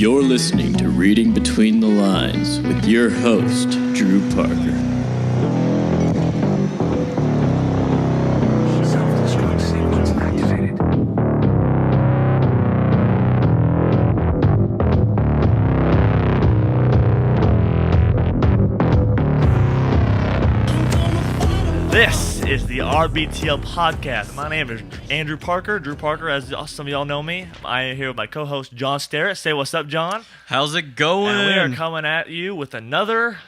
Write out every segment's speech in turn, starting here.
You're listening to Reading Between the Lines with your host, Drew Parker. Self-destruct sequence activated. This is the RBTL podcast. My name is Andrew Parker, Drew Parker, as some of y'all know me. I am here with my co-host, John Starrett. Say what's up, John. How's it going? And we are coming at you with another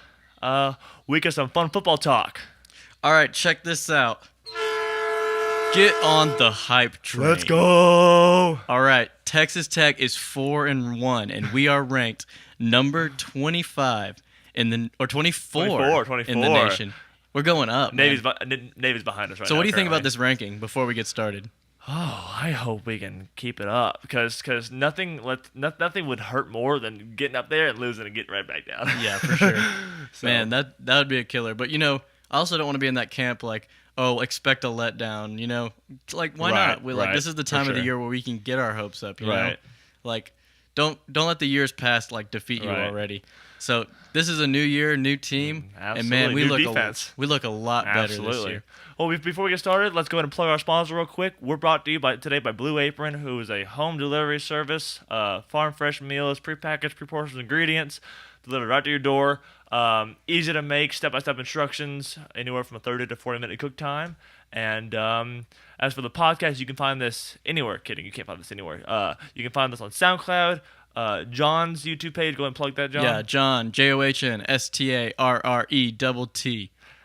week of some fun football talk. All right, check this out. Get on the hype train. Let's go. All right, Texas Tech is 4-1, and we are ranked number 25 in the 24 in the nation. We're going up. Navy's behind us right now. So what do you think about this ranking before we get started? Oh, I hope we can keep it up because nothing would hurt more than getting up there and losing and getting right back down. Yeah, for sure. So, Man, that would be a killer. But, I also don't want to be in that camp like, oh, expect a letdown, Like, why not? This is the time of the year where we can get our hopes up, you know? Like, don't let the years past, defeat you already. So this is a new year, new team, and man, we look a lot better this year. Well, before we get started, let's go ahead and plug our sponsor real quick. We're brought to you today by Blue Apron, who is a home delivery service. Farm fresh meals, prepackaged, pre-portioned ingredients delivered right to your door. Easy to make, step-by-step instructions, anywhere from a 30 to 40-minute cook time. And as for the podcast, you can find this anywhere. Kidding, you can't find this anywhere. You can find this on SoundCloud. John's YouTube page, go ahead and plug that, John. Yeah, John, JOHN,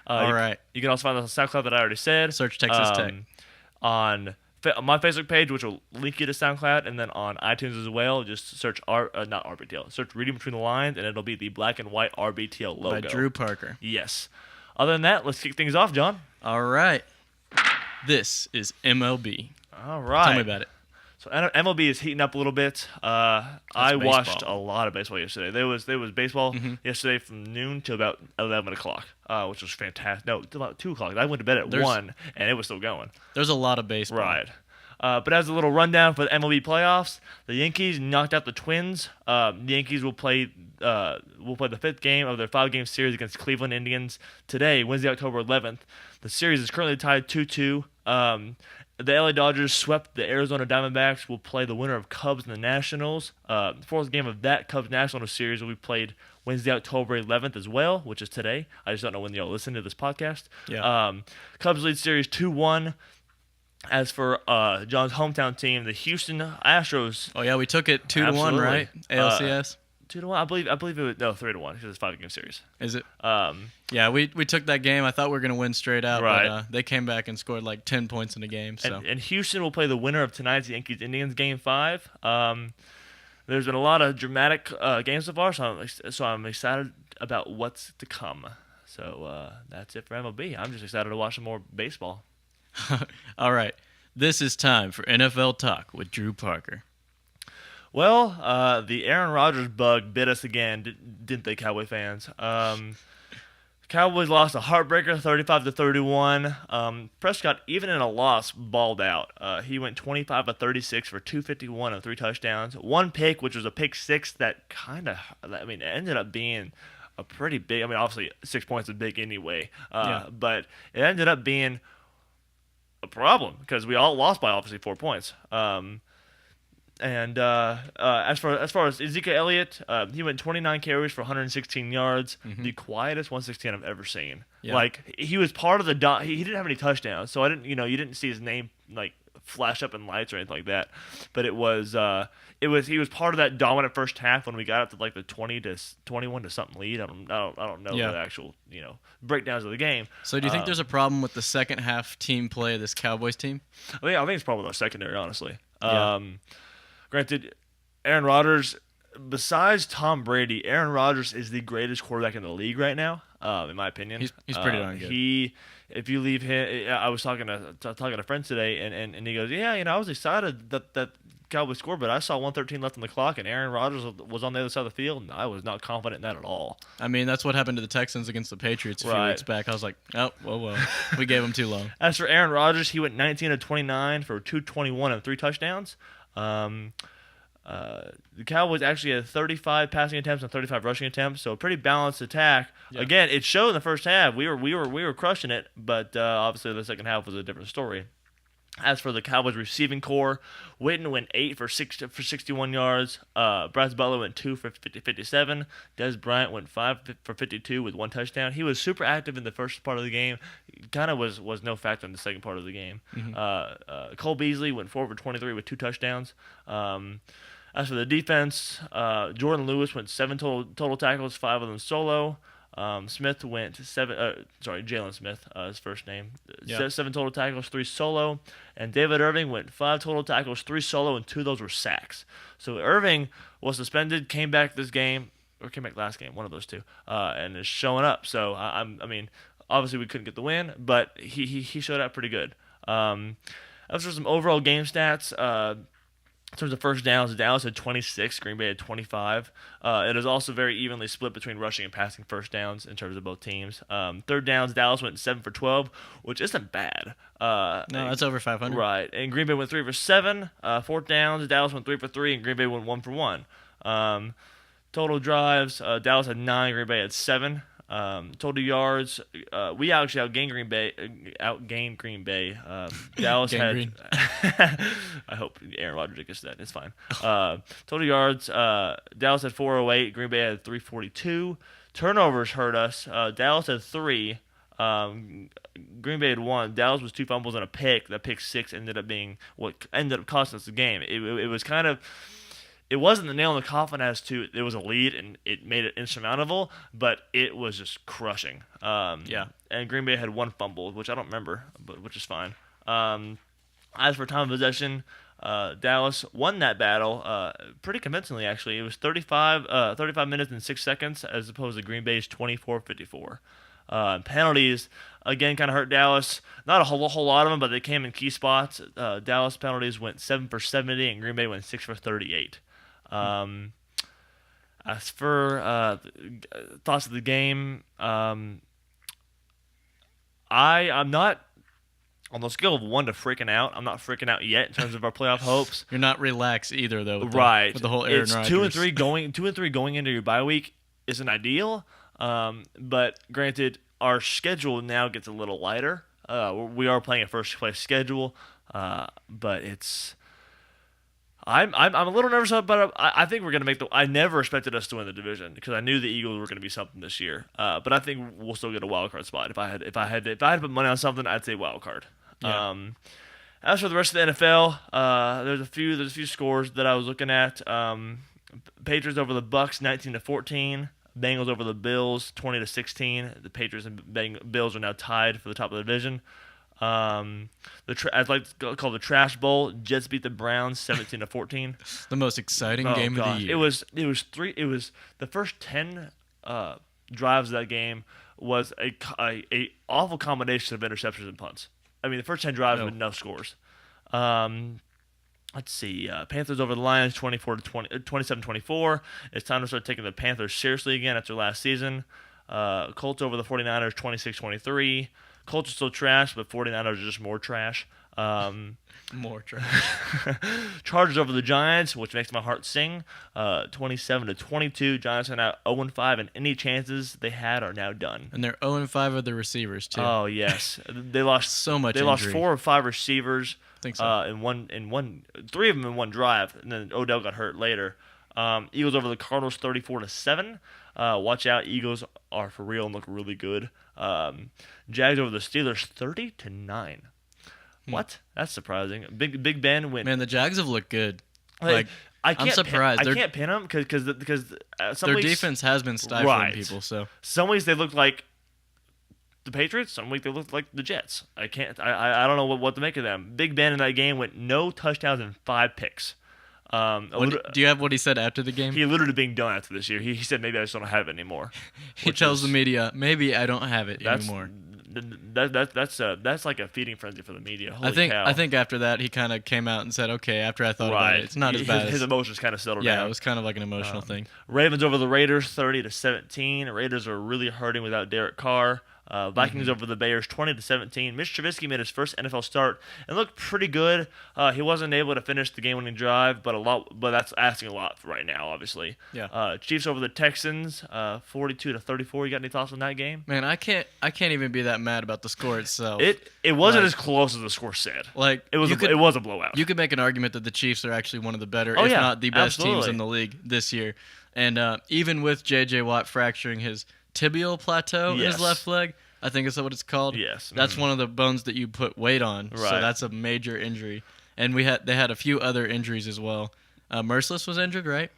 All right. You can also find us on SoundCloud that I already said. Search Texas Tech. On my Facebook page, which will link you to SoundCloud, and then on iTunes as well, just search not RBTL, search Reading Between the Lines, and it'll be the black and white RBTL logo. By Drew Parker. Yes. Other than that, let's kick things off, John. All right. This is MLB. All right. Tell me about it. So MLB is heating up a little bit. I watched a lot of baseball yesterday. There was baseball yesterday from noon to about 11 o'clock, which was fantastic. No, till about 2 o'clock. I went to bed at 1, and it was still going. There's a lot of baseball. Right. But as a little rundown for the MLB playoffs, the Yankees knocked out the Twins. The Yankees will play the 5th game of their 5-game series against Cleveland Indians today, Wednesday, October 11th. The series is currently tied 2-2. The LA Dodgers swept the Arizona Diamondbacks. Will play the winner of Cubs and the Nationals. The 4th game of that Cubs-Nationals series will be played Wednesday, October 11th as well, which is today. I just don't know when y'all listen to this podcast. Yeah. Cubs lead series 2-1. As for John's hometown team, the Houston Astros. Oh yeah, we took it 2-1, right? ALCS. 2-1. I believe it was 3-1 because it's a 5-game series. Is it? Yeah, we took that game. I thought we were gonna win straight out, but they came back and scored 10 points in the game. So. And Houston will play the winner of tonight's Yankees-Indians Game 5. There's been a lot of dramatic games so far, so I'm excited about what's to come. So that's it for MLB. I'm just excited to watch some more baseball. All right, this is time for NFL Talk with Drew Parker. Well, the Aaron Rodgers bug bit us again, didn't they, Cowboy fans? Cowboys lost a heartbreaker, 35-31. Prescott, even in a loss, balled out. He went 25 of 36 for 251 and 3 touchdowns. 1 pick, which was a pick 6 that it ended up being a pretty big. Obviously 6 points is big anyway. But it ended up being a problem because we all lost by obviously 4 points. And as far as Ezekiel Elliott, he went 29 carries for 116 yards, the quietest 116 I've ever seen. Yeah. He was part of the he didn't have any touchdowns, so you didn't see his name flash up in lights or anything like that. But he was part of that dominant first half when we got up to the 20-21 to something lead. I don't know the actual breakdowns of the game. So do you think there's a problem with the second half team play of this Cowboys team? I think it's probably our secondary, honestly. Yeah. Granted, Aaron Rodgers, besides Tom Brady, Aaron Rodgers is the greatest quarterback in the league right now, in my opinion. He's pretty darn good. If you leave him, I was talking to friends today, and he goes, yeah, I was excited that Cowboys scored, but I saw 1:13 left on the clock, and Aaron Rodgers was on the other side of the field, and I was not confident in that at all. That's what happened to the Texans against the Patriots a few weeks back. I was like, oh, whoa. We gave him too long. As for Aaron Rodgers, he went 19 of 29 for 221 and 3 touchdowns. The Cowboys actually had 35 passing attempts and 35 rushing attempts, so a pretty balanced attack. Yeah. Again, it showed in the first half. We were crushing it, but obviously the second half was a different story. As for the Cowboys receiving core, Witten went 8 for 61 yards. Bryce Butler went 2 for 57. Des Bryant went 5 for 52 with 1 touchdown. He was super active in the first part of the game. Kind of was no factor in the second part of the game. Mm-hmm. Cole Beasley went 4 for 23 with 2 touchdowns. As for the defense, Jordan Lewis went 7 total tackles, 5 of them solo. Smith went 7. Jalen Smith, his first name. Yeah. 7 total tackles, 3 solo, and David Irving went 5 total tackles, 3 solo, and 2 of those were sacks. So Irving was suspended, came back last game, one of those two, and is showing up. So I mean, obviously we couldn't get the win, but he showed up pretty good. As for some overall game stats. In terms of first downs, Dallas had 26, Green Bay had 25. It is also very evenly split between rushing and passing first downs in terms of both teams. Third downs, Dallas went 7 for 12, which isn't bad. No, that's over 500. Right, and Green Bay went 3 for 7. Fourth downs, Dallas went 3 for 3, and Green Bay went 1 for 1. Total drives, Dallas had 9, Green Bay had 7. Total yards, we actually outgained Green Bay. Dallas had. I hope Aaron Rodgers gets that. It's fine. Total yards, Dallas had 408. Green Bay had 342. Turnovers hurt us. Dallas had 3. Green Bay had 1. Dallas was 2 fumbles and a pick. That pick 6 ended up being what ended up costing us the game. It was kind of. It wasn't the nail in the coffin as to it was a lead and it made it insurmountable, but it was just crushing. Yeah. And Green Bay had 1 fumble, which I don't remember, but which is fine. As for time of possession, Dallas won that battle pretty convincingly, actually. It was 35 minutes and 6 seconds as opposed to Green Bay's 24:54. Penalties, again, kind of hurt Dallas. Not a whole lot of them, but they came in key spots. Dallas penalties went 7 for 70, and Green Bay went 6 for 38. As for thoughts of the game, I'm not on the scale of 1 to freaking out. I'm not freaking out yet in terms of our playoff hopes. You're not relaxed either, though. With the whole Aaron Rodgers. It's 2 and 3 going into your bye week isn't ideal. But granted, our schedule now gets a little lighter. We are playing a first place schedule, but it's. I'm a little nervous about it. I think we're gonna make I never expected us to win the division because I knew the Eagles were gonna be something this year. But I think we'll still get a wild card spot. If I had to put money on something, I'd say wild card. Yeah. As for the rest of the NFL, there's a few scores that I was looking at. Patriots over the Bucks 19-14. Bengals over the Bills 20-16. The Patriots and Bills are now tied for the top of the division. I'd like to call the Trash Bowl. Jets beat the Browns 17-14. The most exciting game of the year. It was the first 10 drives of that game was a awful combination of interceptions and punts. I mean, the first 10 drives with no scores. Let's see. Panthers over the Lions 27-24. It's time to start taking the Panthers seriously again after last season. Colts over the 49ers 26-23. Colts are still trash, but 49ers are just more trash. More trash. Chargers over the Giants, which makes my heart sing. 27-22. Giants are now 0-5, and any chances they had are now done. And they're 0-5 of the receivers too. Oh yes, they lost so much. They lost 4 or 5 receivers. I think so. In 3 of them in one drive, and then Odell got hurt later. Eagles over the Cardinals 34-7. Watch out, Eagles are for real and look really good. Jags over the Steelers 30-9. What? That's surprising. Big Ben went. Man, the Jags have looked good. I'm surprised. I can't pin them because their defense has been stifling people. So some weeks they look like the Patriots. Some weeks they look like the Jets. I don't know what to make of them. Big Ben in that game went no touchdowns and 5 picks. Do you have what he said after the game? He alluded to being done after this year. He said maybe I just don't have it anymore. He tells the media maybe I don't have it anymore. That's like a feeding frenzy for the media. Holy cow. I think after that he kind of came out and said, okay, after I thought about it, it's not as bad. His emotions kind of settled down. Yeah, it was kind of like an emotional thing. Ravens over the Raiders 30-17. Raiders are really hurting without Derek Carr. Vikings over the Bears 20-17. Mitch Trubisky made his first NFL start and looked pretty good. He wasn't able to finish the game-winning drive, but that's asking a lot right now, obviously. Yeah. Chiefs over the Texans 42-34. You got any thoughts on that game? Man, I can't even be that mad about the score itself. It wasn't as close as the score said. Like it was a blowout. You could make an argument that the Chiefs are actually one of the better, if not the best teams in the league this year. And even with J.J. Watt fracturing his tibial plateau in his left leg, I think is what it's called. Yes. That's one of the bones that you put weight on. Right. So that's a major injury. And they had a few other injuries as well. Merciless was injured, right?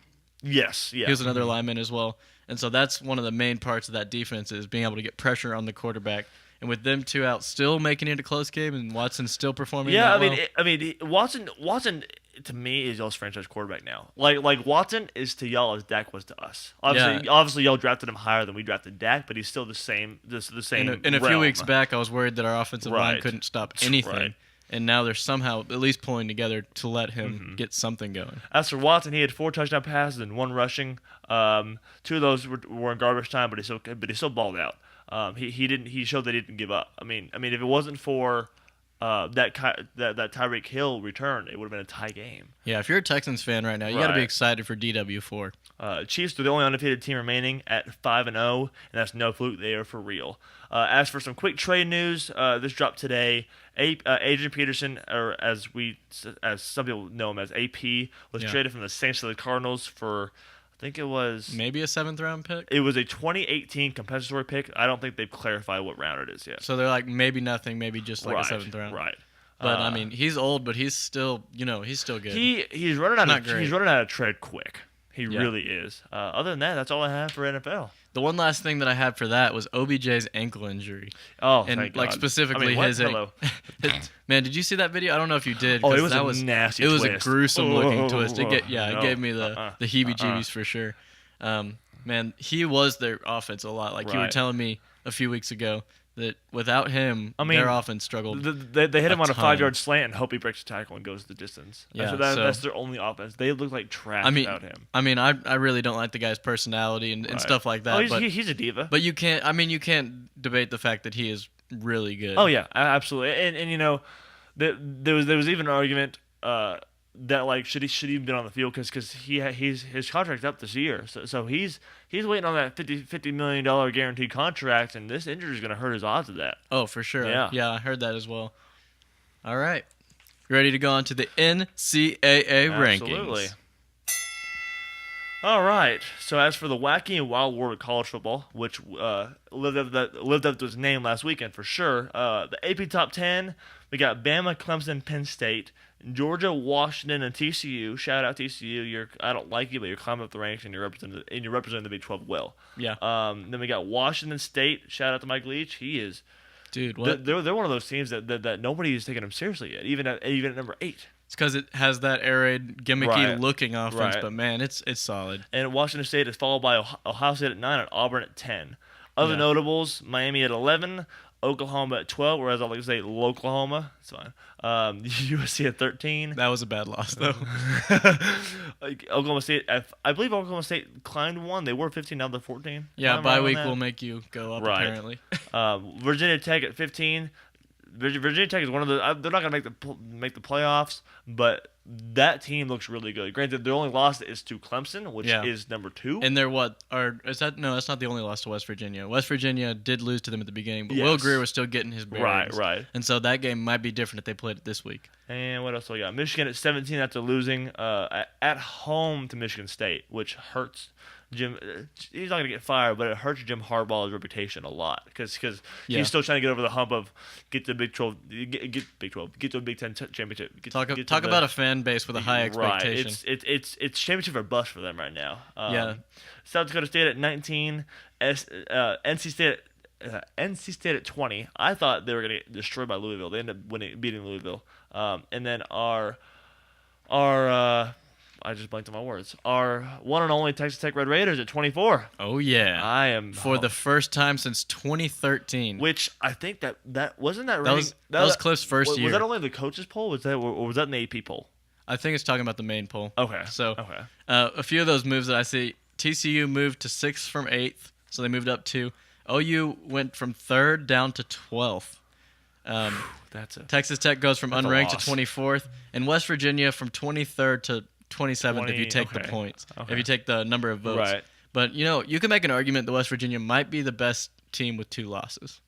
Yes. Yeah. He was another lineman as well. And so that's one of the main parts of that defense is being able to get pressure on the quarterback. And with them two out, still making it a close game, and Watson still performing. Watson to me is y'all's franchise quarterback now. Like Watson is to y'all as Dak was to us. Obviously, y'all drafted him higher than we drafted Dak, but he's still the same. The same. In a few weeks back, I was worried that our offensive line couldn't stop anything. Right. And now they're somehow at least pulling together to let him get something going. As for Watson, he had 4 touchdown passes and 1 rushing. 2 of those were in garbage time, but he still balled out. He showed that he didn't give up. I mean, if it wasn't for that Tyreek Hill return, it would have been a tie game. Yeah, if you're a Texans fan right now, you got to be excited for DW4. Chiefs are the only undefeated team remaining at 5-0, and that's no fluke. They are for real. As for some quick trade news, this dropped today. Adrian Peterson, or as some people know him as AP, was traded from the Saints to the Cardinals for, I think it was maybe a 7th-round pick. It was a 2018 compensatory pick. I don't think they've clarified what round it is yet. So they're like maybe nothing, maybe just like a 7th round. Right. But I mean, he's old, but he's still, he's still good. He's running out of tread quick. He really is. Other than that, that's all I have for NFL. The one last thing that I had for that was OBJ's ankle injury. Oh, and thank like God. specifically Man, did you see that video? I don't know if you did. Oh, it was a nasty twist. It was a gruesome looking twist. It gave me the heebie-jeebies for sure. Man, he was their offense a lot. Like you were telling me a few weeks ago that without him, their offense struggled. They hit him on a 5-yard slant and hope he breaks a tackle and goes the distance. Yeah, that's their only offense. They look like trash without him. I mean, I really don't like the guy's personality and stuff like that. Oh, he's a diva. But you can't debate the fact that he is really good. Oh yeah, absolutely. And there was even an argument that like should he have been on the field because his contract's up this year. So he's waiting on that $50 million guaranteed contract, and this injury is going to hurt his odds of that. Oh, for sure. Yeah, I heard that as well. All right. Ready to go on to the NCAA rankings. Absolutely. All right. So as for the wacky and wild world of college football, which lived up to its name last weekend for sure, the AP Top 10, we got Bama, Clemson, Penn State, Georgia, Washington, and TCU. Shout out TCU. I don't like you, but you're climbing up the ranks and you're representing the Big 12 well. Yeah. Then we got Washington State. Shout out to Mike Leach. He is. Dude, what? They're one of those teams that nobody is taking them seriously yet, even at number 8. It's because it has that air raid, gimmicky looking offense, but man, it's solid. And Washington State is followed by Ohio State at 9 and Auburn at 10. Other notables: Miami at 11. Oklahoma at 12, whereas I like to say Oklahoma. It's fine. USC at 13. That was a bad loss, though. Oklahoma State, I believe Oklahoma State climbed 1. They were 15, now they're 14. Yeah, bye week will make you go up, apparently. Virginia Tech at 15. Virginia Tech is one of the. They're not going to make the playoffs, but that team looks really good. Granted, their only loss is to Clemson, which is number 2. And they're what? Is that no? That's not the only loss to West Virginia. West Virginia did lose to them at the beginning, but Will Greer was still getting his bearings. Right. And so that game might be different if they played it this week. And what else do we got? Michigan at 17 after losing at home to Michigan State, which hurts Jim. He's not going to get fired, but it hurts Jim Harbaugh's reputation a lot because he's still trying to get over the hump of get to the Big 12, get to a Big 10 championship. Talk about a fan base with a high expectation. Right. It's championship or bust for them right now. Yeah. South Dakota State at 19, NC State at 20. I thought they were going to get destroyed by Louisville. They ended up beating Louisville. And then our I just blanked on my words. Our one and only Texas Tech Red Raiders at 24. Oh yeah, I am for the first time since 2013. Which I think that wasn't that was Cliff's first year. Was that only the coaches poll? Or was that an AP poll? I think it's talking about the main poll. Okay. So a few of those moves that I see: TCU moved to 6th from 8th, so they moved up 2. OU went from 3rd down to 12th. Texas Tech goes from unranked to 24th, and West Virginia from 23rd to 27th if you take the points, if you take the number of votes. Right. But, you can make an argument that West Virginia might be the best team with 2 losses.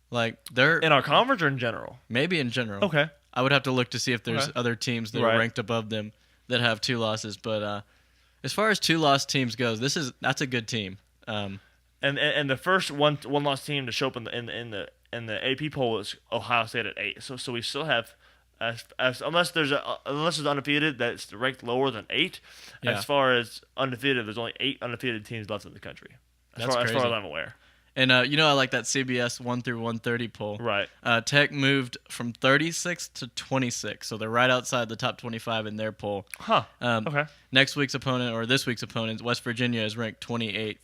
Like, they're... In our conference or in general? Maybe in general. Okay. I would have to look to see if there's other teams that are ranked above them that have 2 losses. But as far as 2-loss teams goes, that's a good team. And the first one-loss team to show up in the AP poll is Ohio State at 8. So we still have, unless it's undefeated that's ranked lower than 8. Yeah. As far as undefeated, there's only 8 undefeated teams left in the country. As far as I'm aware. And I like that CBS 1 through 130 poll. Right. Tech moved from 36 to 26, so they're right outside the top 25 in their poll. Huh. Okay. This week's opponent, West Virginia, is ranked 28th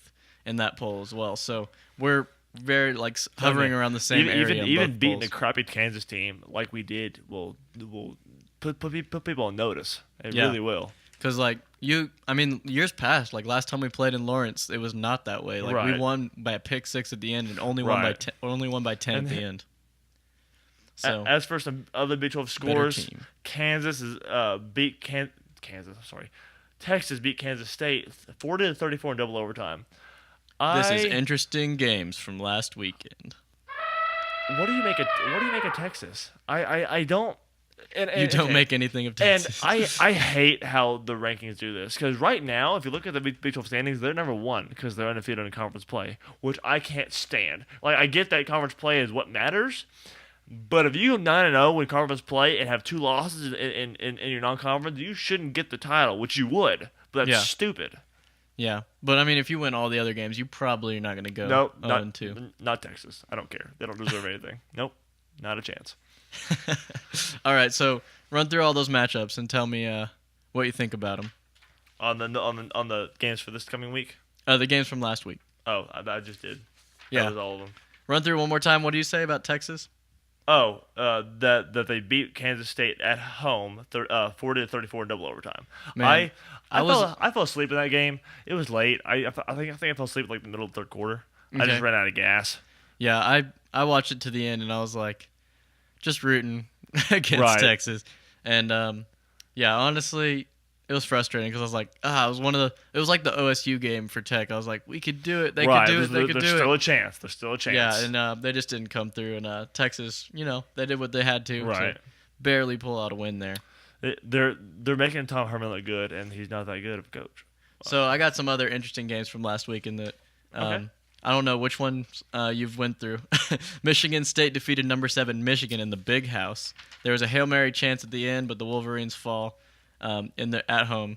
in that poll as well. So we're very hovering around the same area. Even beating a crappy Kansas team like we did will put people on notice. It really will. Because years past, last time we played in Lawrence, it was not that way. We won by a pick 6 at the end and only won by 10 at the end. So as for some other Big 12 scores, Kansas is beat Texas beat Kansas State 40-34 in double overtime. This is interesting games from last weekend. What do you make of Texas? I don't. You don't make anything of Texas. And I hate how the rankings do this, because right now, if you look at the Big 12 standings, they're number 1 because they're undefeated in conference play, which I can't stand. I get that conference play is what matters, but if you go 9-0 in conference play and have 2 losses in your non-conference, you shouldn't get the title, which you would, but that's stupid. Yeah, but if you win all the other games, you probably are not going to go 0-2. Not Texas. I don't care. They don't deserve anything. Nope, not a chance. All right, so run through all those matchups and tell me what you think about them. On the games for this coming week? The games from last week. Oh, I just did. Yeah. That was all of them. Run through one more time. What do you say about Texas? Oh, that they beat Kansas State at home 40-34 in double overtime. Man, I fell asleep in that game. It was late. I think I fell asleep the middle of the third quarter. Okay. I just ran out of gas. Yeah, I watched it to the end and I was just rooting against Texas. And honestly, it was frustrating because I was it was like the OSU game for Tech. I was like, we could do it. They could do it. They could do it. There's still a chance. There's still a chance. Yeah, and they just didn't come through. And Texas, they did what they had to barely pull out a win there. They're making Tom Herman look good, and he's not that good of a coach. So I got some other interesting games from last week in that. I don't know which ones you've went through. Michigan State defeated number 7 Michigan in the Big House. There was a Hail Mary chance at the end, but the Wolverines fall at home.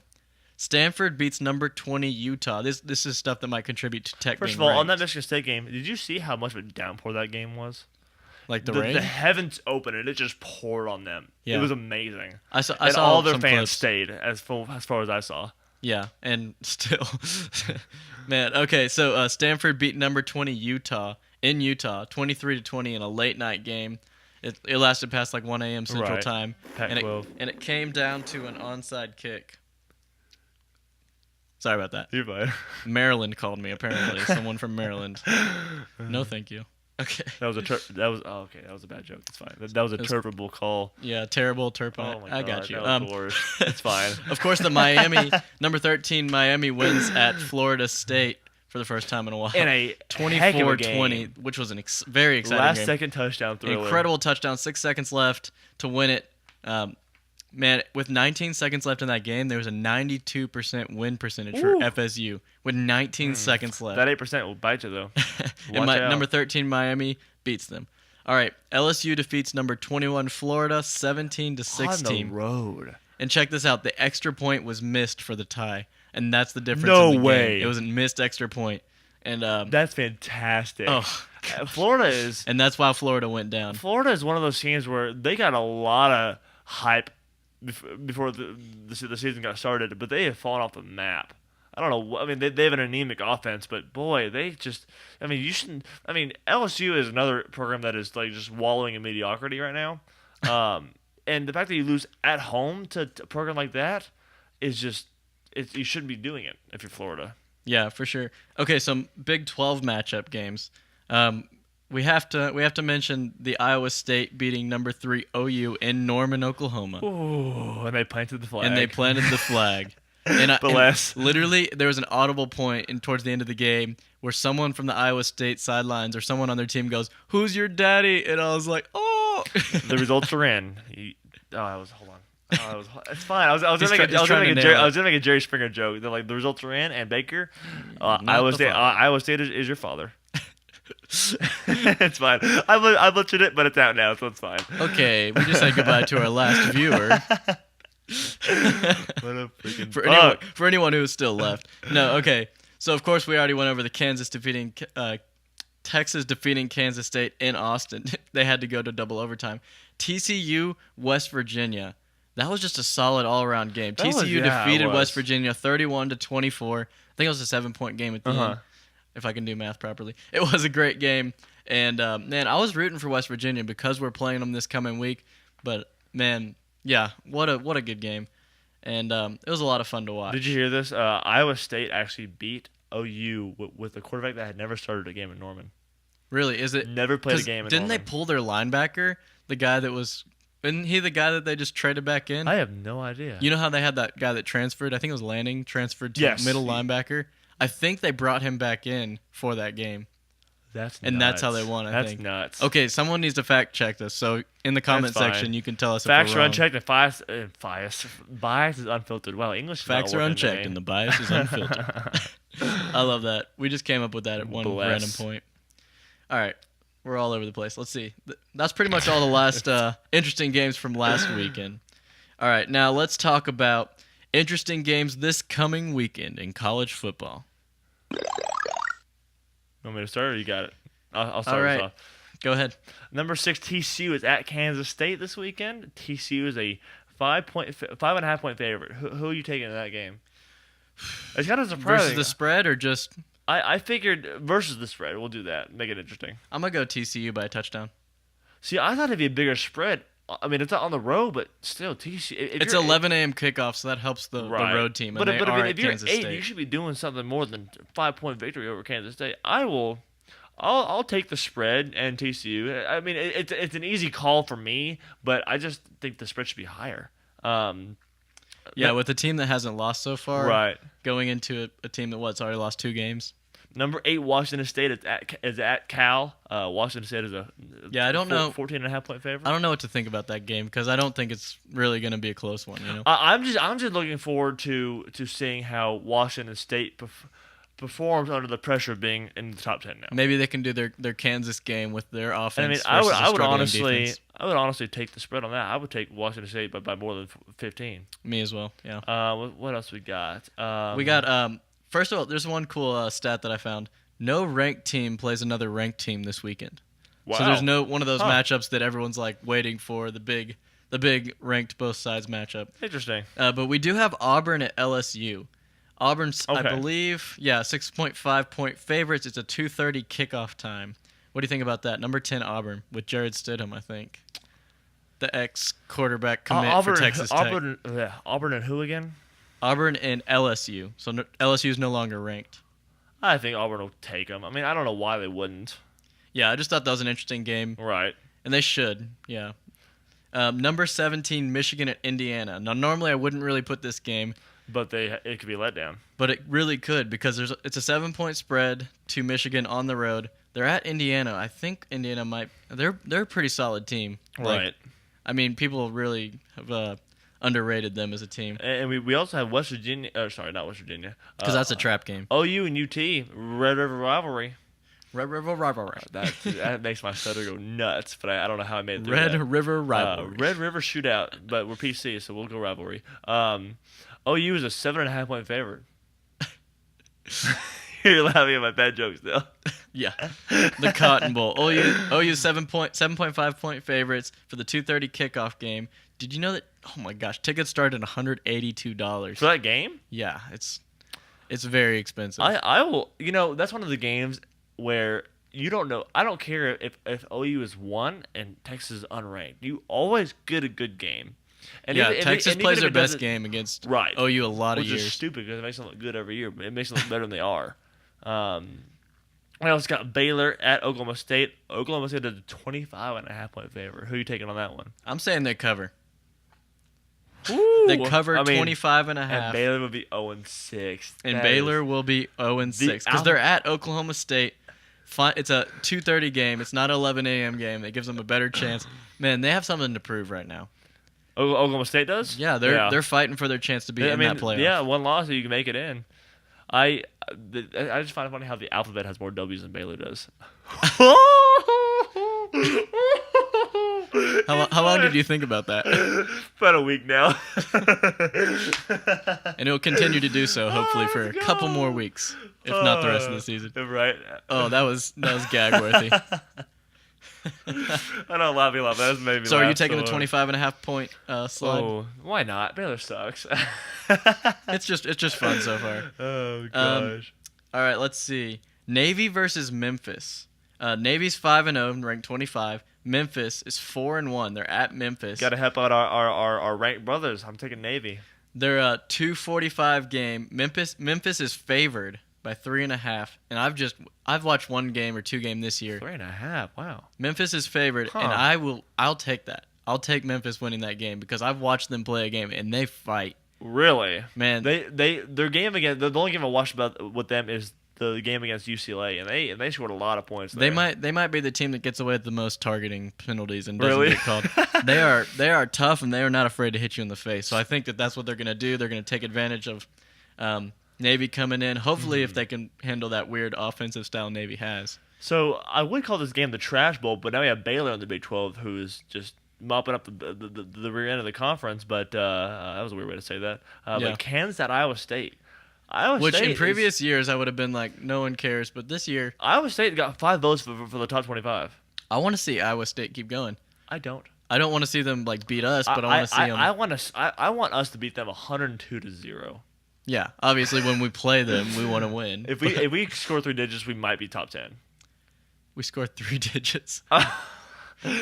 Stanford beats number 20 Utah. This is stuff that might contribute to Tech. First of all, on that Michigan State game, did you see how much of a downpour that game was? Like the rain? The heavens opened and it just poured on them. Yeah. It was amazing. I saw all their fans clips. stayed as far as I saw. Yeah, and still, man. Okay, so Stanford beat number 20 Utah in Utah, 23-20 in a late night game. It lasted past 1 a.m. Central Time, and it came down to an onside kick. Sorry about that. You're fine. Maryland called me apparently. Someone from Maryland. No, thank you. Okay. That was a bad joke. It's fine. That was a terrible call. Yeah, terrible turp. Oh my God, I got you. That was the worst. It's fine. Of course, the Miami number 13 Miami wins at Florida State for the first time in a while. In a 24-20, which was very exciting last game. second touchdown thriller. Incredible touchdown. 6 seconds left to win it. Man, with 19 seconds left in that game, there was a 92% win percentage for FSU with 19 seconds left. That 8% will bite you, though. And number 13 Miami beats them. All right, LSU defeats number 21 Florida 17-16. On the road. And check this out. The extra point was missed for the tie, and that's the difference No in the way. game. It was a missed extra point. And that's fantastic. Oh, Florida is... And that's why Florida went down. Florida is one of those teams where they got a lot of hype before the season got started, but they have fallen off the map. I don't know. I mean, they have an anemic offense, but boy, they just. I mean, you shouldn't. I mean, LSU is another program that is just wallowing in mediocrity right now. And the fact that you lose at home to a program like that is just. You shouldn't be doing it if you're Florida. Yeah, for sure. Okay, some Big 12 matchup games. We have to mention the Iowa State beating number 3 OU in Norman, Oklahoma. Ooh, and they planted the flag. And literally, there was an audible point towards the end of the game where someone from the Iowa State sidelines or someone on their team goes, "Who's your daddy?" And I was like, "Oh." The results are in. Hold on. It's fine. I was gonna make a Jerry Springer joke. They're like, the results are in, and Baker, Iowa State is your father. It's fine. I butchered it, but it's out now, so it's fine. Okay, we just said goodbye to our last viewer. What a freaking for anyone who is still left. No, okay. So of course we already went over the Texas defeating Kansas State in Austin. They had to go to double overtime. TCU West Virginia. That was just a solid all-around game. TCU defeated West Virginia 31-24. I think it was a 7-point game at the end, if I can do math properly. It was a great game, and man, I was rooting for West Virginia because we're playing them this coming week. But man. Yeah, what a good game, and it was a lot of fun to watch. Did you hear this? Iowa State actually beat OU with a quarterback that had never started a game in Norman. Really? Is it never played a game in Didn't Norman? They pull their linebacker? The guy that isn't he the guy that they just traded back in? I have no idea. You know how they had that guy that transferred? I think it was Lanning transferred to middle linebacker. I think they brought him back in for that game. That's how they won, I think. That's nuts. Okay, someone needs to fact check this. So in the comment section, you can tell us facts if we're wrong. Facts are unchecked and bias is unfiltered. Wow, English is facts are unchecked and the bias is unfiltered. I love that. We just came up with that at one random point. All right, we're all over the place. Let's see. That's pretty much all the last interesting games from last weekend. All right, now let's talk about interesting games this coming weekend in college football. Want me to start, or you got it? I'll start us off. Go ahead. Number 6 TCU is at Kansas State this weekend. TCU is a 5.5 point favorite. Who are you taking in that game? It's kind of surprising. Versus the spread, or just? I figured versus the spread. We'll do that. Make it interesting. I'm gonna go TCU by a touchdown. See, I thought it'd be a bigger spread. I mean, it's not on the road, but still, TCU. It's 11 a.m. kickoff, so that helps the road team. But if you're Kansas 8, State. you should be doing something more than 5-point victory over Kansas State. I'll take the spread and TCU. I mean, it's an easy call for me, but I just think the spread should be higher. With a team that hasn't lost so far, right? Going into a team that's already lost 2 games. Number 8, Washington State is at Cal. Washington State is I don't know 14.5 point favorite. I don't know what to think about that game because I don't think it's really going to be a close one. You know, I'm just looking forward to seeing how Washington State performs under the pressure of being in the top 10 now. Maybe they can do their Kansas game with their offense. I mean, I would honestly take the spread on that. I would take Washington State by more than 15. Me as well. Yeah. What else we got? We got first of all, there's one cool stat that I found. No ranked team plays another ranked team this weekend. Wow. So there's no one of those matchups that everyone's like waiting for, the big ranked both sides matchup. Interesting. But we do have Auburn at LSU. Auburn's, I believe, 6.5 point favorites. It's a 2:30 kickoff time. What do you think about that? Number 10 Auburn with Jared Stidham, I think. The ex-quarterback commit for Texas Tech. Auburn and who again? Auburn and LSU. So LSU is no longer ranked. I think Auburn will take them. I mean, I don't know why they wouldn't. Yeah, I just thought that was an interesting game. Right. And they should, yeah. Number 17, Michigan at Indiana. Now, normally I wouldn't really put this game. But it could be let down. But it really could because it's a 7-point spread to Michigan on the road. They're at Indiana. I think Indiana might. They're a pretty solid team. Right. I mean, people really have underrated them as a team. And we also have West Virginia. Sorry, not West Virginia. Because that's a trap game. OU and UT, Red River rivalry. Red River rivalry. That makes my stutter go nuts. But I don't know how I made it through Red that. River rivalry. Red River shootout. But we're PC, so we'll go rivalry. OU is a 7.5 point favorite. You're laughing at my bad jokes still. Yeah. The Cotton Bowl. OU 7.5 point favorites for the 2:30 kickoff game. Did you know that? Oh my gosh, tickets start at $182 for that game. Yeah, it's very expensive. I will. You know, that's one of the games where you don't know. I don't care if OU is 1 and Texas is unranked. You always get a good game. And yeah, even, Texas and plays even their if it best doesn't- game against right. OU a lot of Which years. is stupid because it makes them look good every year. But it makes them look better than they are. I also got Baylor at Oklahoma State. Oklahoma State is a 25.5-point favorite. Who are you taking on that one? I'm saying they cover. Woo! They cover 25 and a half. And Baylor will be 0-6. And Baylor will be 0-6 because they're at Oklahoma State. It's a 2:30 game. It's not an 11 a.m. game. It gives them a better chance. Man, they have something to prove right now. Oklahoma State does? Yeah, they're fighting for their chance to be in that playoff. Yeah, one loss, you can make it in. I just find it funny how the alphabet has more W's than Baylor does. How long did you think about that? About a week now. And it will continue to do so, hopefully, for a couple more weeks, if not the rest of the season. Right. Oh, that was gag worthy. I know a lot of people laugh. That made me So laugh are you taking so the hard. 25.5-point slide? Oh, why not? Baylor sucks. It's just fun so far. Oh gosh. All right, let's see. Navy versus Memphis. Navy's 5-0, ranked 25. Memphis is 4-1. They're at Memphis. Got to help out our ranked brothers. I'm taking Navy. They're a 2:45 game. Memphis is favored by 3.5, and I've watched one game or two game this year. 3.5. Wow. Memphis is favored, and I'll take that. I'll take Memphis winning that game because I've watched them play a game and they fight. Really? Man, their game against the only game I watched about with them is the game against UCLA, and they scored a lot of points there. They might be the team that gets away with the most targeting penalties and doesn't get called. They are tough and they are not afraid to hit you in the face. So I think that's what they're going to do. They're going to take advantage of Navy coming in. Hopefully, if they can handle that weird offensive style Navy has. So I would call this game the Trash Bowl, but now we have Baylor in the Big 12, who is just mopping up the rear end of the conference. But that was a weird way to say that. But Kansas at Iowa State. Which in previous years I would have been like, no one cares, but this year Iowa State got 5 votes for the top 25. I want to see Iowa State keep going. I don't. I don't want to see them like beat us, but I want to see them. I want us to beat them 102-0. Yeah, obviously when we play them, we want to win. If we score 3 digits, we might be top 10. We scored 3 digits.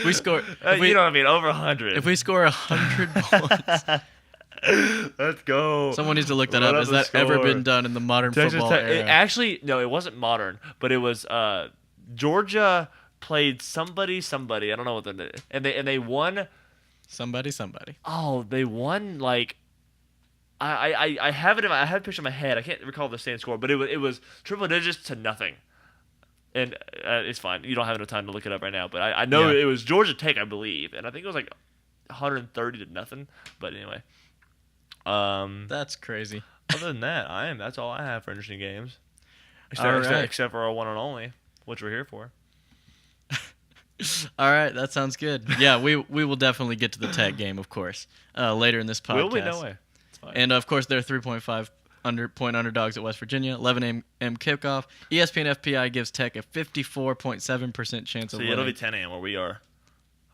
We score. You know what I mean? Over 100. If we score 100 points. Let's go. Someone needs to look that up. Has that ever been done in the modern football era? Actually, no, it wasn't modern, but it was Georgia played somebody. I don't know what the and they won. Somebody. Oh, they won like. I have it. I have a picture in my head. I can't recall the same score, but it was triple digits to nothing. And it's fine. You don't have enough time to look it up right now, but I know it was Georgia Tech, I believe, and I think it was like 130-0. But anyway. That's crazy. Other than that, that's all I have for interesting games. Except for our one and only, which we're here for. All right, that sounds good. Yeah, we will definitely get to the Tech game, of course, later in this podcast. Will we? No way. It's fine. And of course, they're 3.5 point underdogs at West Virginia. 11 a.m. kickoff. ESPN FPI gives Tech a 54.7% chance of winning. It'll be 10 a.m. where we are.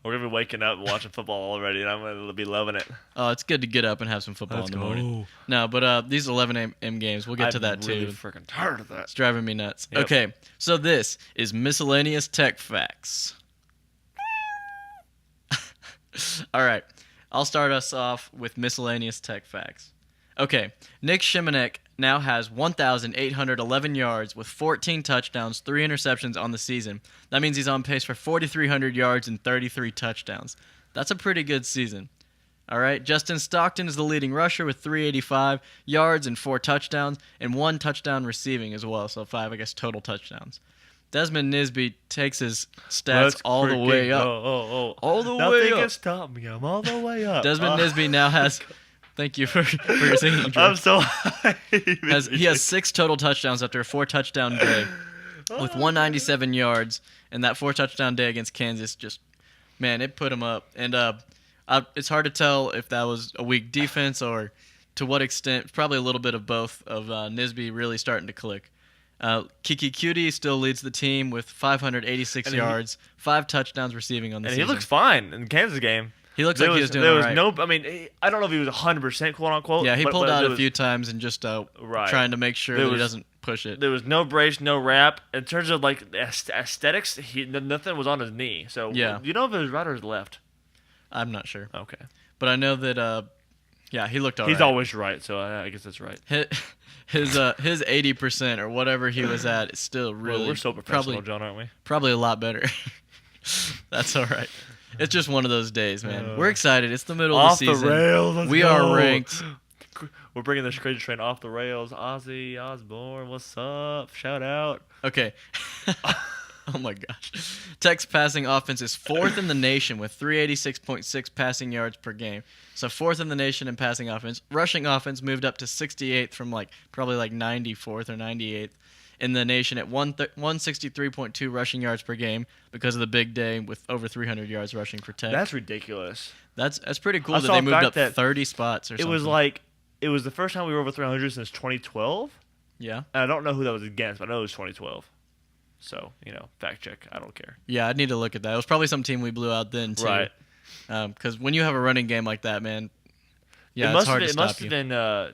We're going to be waking up and watching football already, and I'm going to be loving it. Oh, it's good to get up and have some football in the morning. No, but these 11 a.m. games, we'll get to that too. I'm really freaking tired of that. It's driving me nuts. Yep. Okay, so this is Miscellaneous Tech Facts. All right, I'll start us off with Miscellaneous Tech Facts. Okay, Nick Shimanek now has 1,811 yards with 14 touchdowns, 3 interceptions on the season. That means he's on pace for 4,300 yards and 33 touchdowns. That's a pretty good season. All right, Justin Stockton is the leading rusher with 385 yards and 4 touchdowns, and 1 touchdown receiving as well, so 5, I guess, total touchdowns. Desmond Nisby takes his stats all the way up. All the way up. Nothing can stop me. I'm all the way up. Desmond Nisby now has... Thank you for your singing, George. I'm so high. He has 6 total touchdowns after a 4-touchdown day with 197 yards. And that 4-touchdown day against Kansas it put him up. And it's hard to tell if that was a weak defense or to what extent. Probably a little bit of both of Nisby really starting to click. Kiki Cutie still leads the team with 586 yards, 5 touchdowns receiving on the season. And he looks fine in the Kansas game. He looks like he was doing all right. I don't know if he was 100% quote unquote. Yeah, he pulled out a few times and just trying to make sure that he doesn't push it. There was no brace, no wrap. In terms of like aesthetics, nothing was on his knee. So yeah. You know if it was right or his left? I'm not sure. Okay. But I know that he looked all right. He's always right, so I guess that's right. His 80% or whatever he was at is still really we're so professional, John, aren't we? Probably a lot better. That's all right. It's just one of those days, man. We're excited. It's the middle of the season. Off the rails. Let's we go. are ranked. We're bringing this crazy train off the rails. Ozzy Osbourne, what's up? Shout out. Okay. Oh my gosh. Tech's passing offense is 4th in the nation with 386.6 passing yards per game. So 4th in the nation in passing offense. Rushing offense moved up to 68th from probably 94th or 98th in the nation at 163.2 rushing yards per game because of the big day with over 300 yards rushing for Tech. That's ridiculous. That's pretty cool that they moved up 30 spots or something. It was the first time we were over 300 since 2012. Yeah. And I don't know who that was against, but I know it was 2012. So, fact check. I don't care. Yeah, I'd need to look at that. It was probably some team we blew out then, too. Right. Because when you have a running game like that, man, it's hard to stop you. It must have been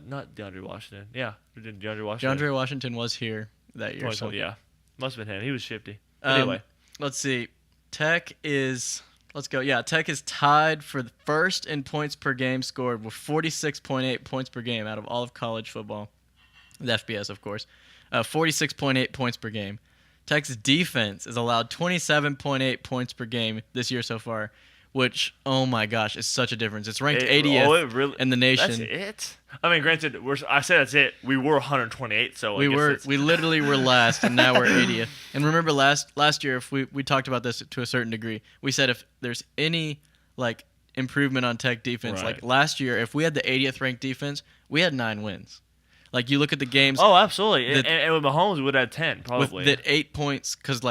not DeAndre Washington. Yeah, DeAndre Washington. DeAndre Washington was here that year. So. Yeah, must have been him. He was shifty. Anyway. Let's see. Tech is... Let's go. Yeah, Tech is tied for the first in points per game scored with 46.8 points per game out of all of college football. The FBS, of course. 46.8 points per game. Tech's defense has allowed 27.8 points per game this year so far, which, oh my gosh, is such a difference. It's ranked 80th in the nation. That's it? I mean, granted, I said that's it. We were 128, so we literally were last, and now we're 80th. And remember last year, if we talked about this to a certain degree, we said if there's any improvement on Tech defense, right. Last year, if we had the 80th ranked defense, we had 9 wins. You look at the games. Oh, absolutely. And with Mahomes, we would have 10, probably. With that 8 points, because,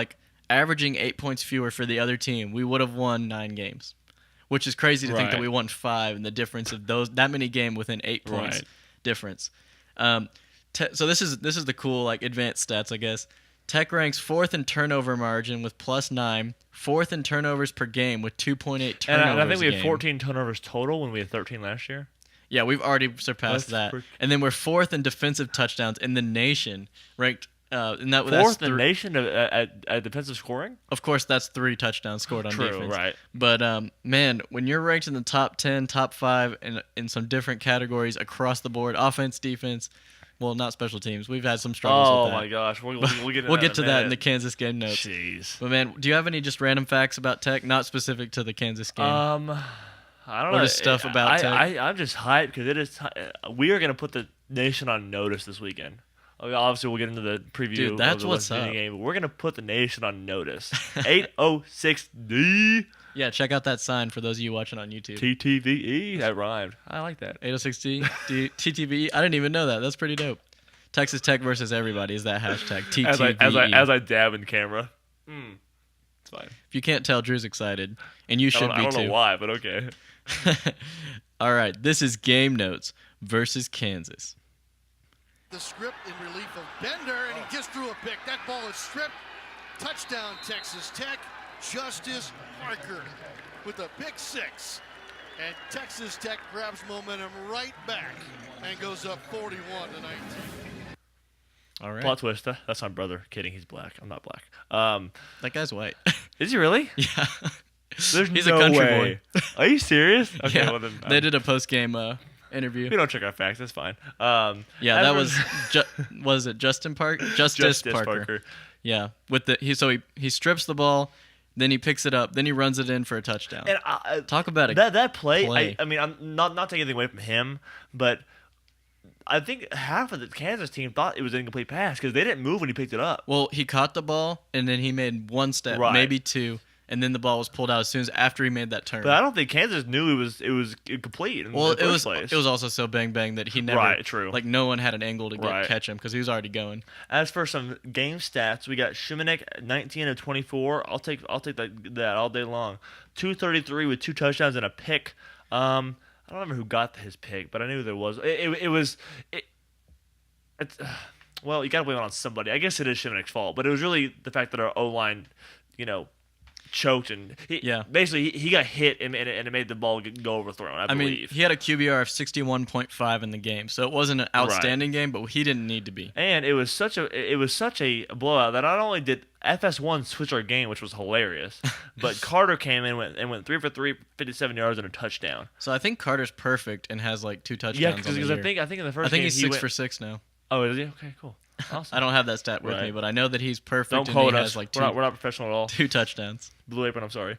averaging 8 points fewer for the other team, we would have won 9 games. Which is crazy to think that we won 5, and the difference of that many games within 8 points difference. So this is the cool, advanced stats, I guess. Tech ranks 4th in turnover margin with +9, 4th in turnovers per game with 2.8 turnovers and I think we had had 14 turnovers total when we had 13 last year. Yeah, we've already surpassed that. And then we're 4th in defensive touchdowns in the nation, ranked and that's 4th in the nation at defensive scoring? Of course, that's 3 touchdowns scored on defense. True, right. But, man, when you're ranked in the top 10, top 5 in some different categories across the board, offense, defense, well, not special teams. We've had some struggles with that. Oh, my gosh. We'll get to that in the Kansas game notes. Jeez. But, man, do you have any just random facts about Tech, not specific to the Kansas game? I don't know. Or just stuff about Tech? I'm just hyped because we are going to put the nation on notice this weekend. Obviously, we'll get into the preview of the West Virginia game, but we're going to put the nation on notice. 806D. Yeah, check out that sign for those of you watching on YouTube. TTVE. That rhymed. I like that. 806D. TTVE. I didn't even know that. That's pretty dope. Texas Tech versus everybody is that hashtag. TTVE. As I dab in camera. It's fine. If you can't tell, Drew's excited. And you should be too. I don't know why, but okay. All right, this is Game Notes versus Kansas. The script in relief of Bender, and he just threw a pick. That ball is stripped. Touchdown, Texas Tech. Justice Parker with a pick 6. And Texas Tech grabs momentum right back and goes up 41-19. All right. Plot twist. That's my brother. Kidding. He's black. I'm not black. That guy's white. Is he really? Yeah. He's a country boy. Are you serious? Okay, yeah. well then, they did a post-game interview. We don't check our facts. That's fine. Yeah, that was it Justin Park? Justice Parker. Yeah, with he strips the ball, then he picks it up, then he runs it in for a touchdown. And talk about it. That play. I mean, I'm not taking anything away from him, but I think half of the Kansas team thought it was an incomplete pass because they didn't move when he picked it up. Well, he caught the ball and then he made one step, maybe 2. And then the ball was pulled out as soon as after he made that turn. But I don't think Kansas knew it was incomplete. In the first place. It was also so bang that he never. Right, true. No one had an angle to catch him because he was already going. As for some game stats, we got Shumanek 19 of 24. I'll take that all day long. 233 with 2 touchdowns and a pick. I don't remember who got his pick, but I knew there was. Well, you got to blame it on somebody. I guess it is Shumanek's fault, but it was really the fact that our O-line, choked and basically he got hit and it made the ball go overthrown. I believe. Mean, he had a QBR of 61.5 in the game, so it wasn't an outstanding game, but he didn't need to be. And it was such a blowout that not only did FS1 switch our game, which was hilarious, but Carter came in and went 3 for 3, 57 yards and a touchdown. So I think Carter's perfect and has like 2 touchdowns. Yeah, because I think in the first game he's 6 for 6 now. Oh, is he? Okay, cool. Awesome. I don't have that stat with me, but I know that he's perfect. Don't and quote he us. Has like we're not professional at all. 2 touchdowns. Blue Apron, I'm sorry.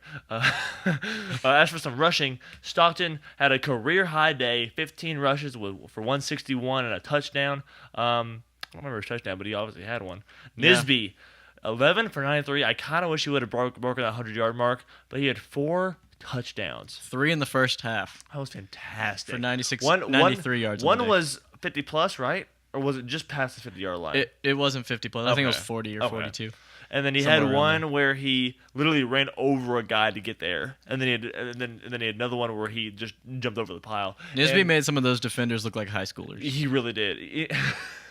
As for some rushing, Stockton had a career-high day, 15 rushes for 161 and a touchdown. I don't remember his touchdown, but he obviously had one. Nisby, 11 for 93. I kind of wish he would have broken that 100-yard mark, but he had 4 touchdowns. 3 in the first half. That was fantastic. For 93 yards. One was 50-plus, right? Or was it just past the 50-yard line? It wasn't 50-plus. I think it was 40 or 42. And then he had one where he literally ran over a guy to get there, and then he had another one where he just jumped over the pile. Nisby made some of those defenders look like high schoolers. He really did.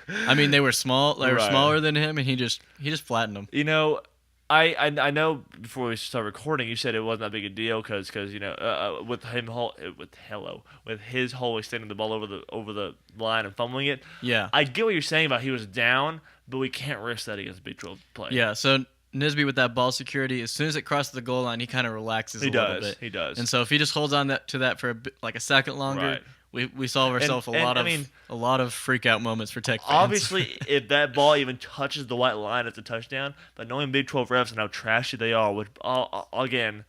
I mean, they were small. They were smaller than him, and he just flattened them. You know, I know before we start recording, you said it wasn't that big a deal because you know with his hole extending the ball over the line and fumbling it. Yeah, I get what you're saying about he was down, but we can't risk that against a Big 12 play. Yeah, so Nisby with that ball security, as soon as it crosses the goal line, he kind of relaxes a little bit. He does. And so if he just holds on to that for a second longer, we solve ourselves a lot of freak out moments for Tech fans. Obviously, if that ball even touches the white line, it's a touchdown. But knowing Big 12 refs and how trashy they are, again,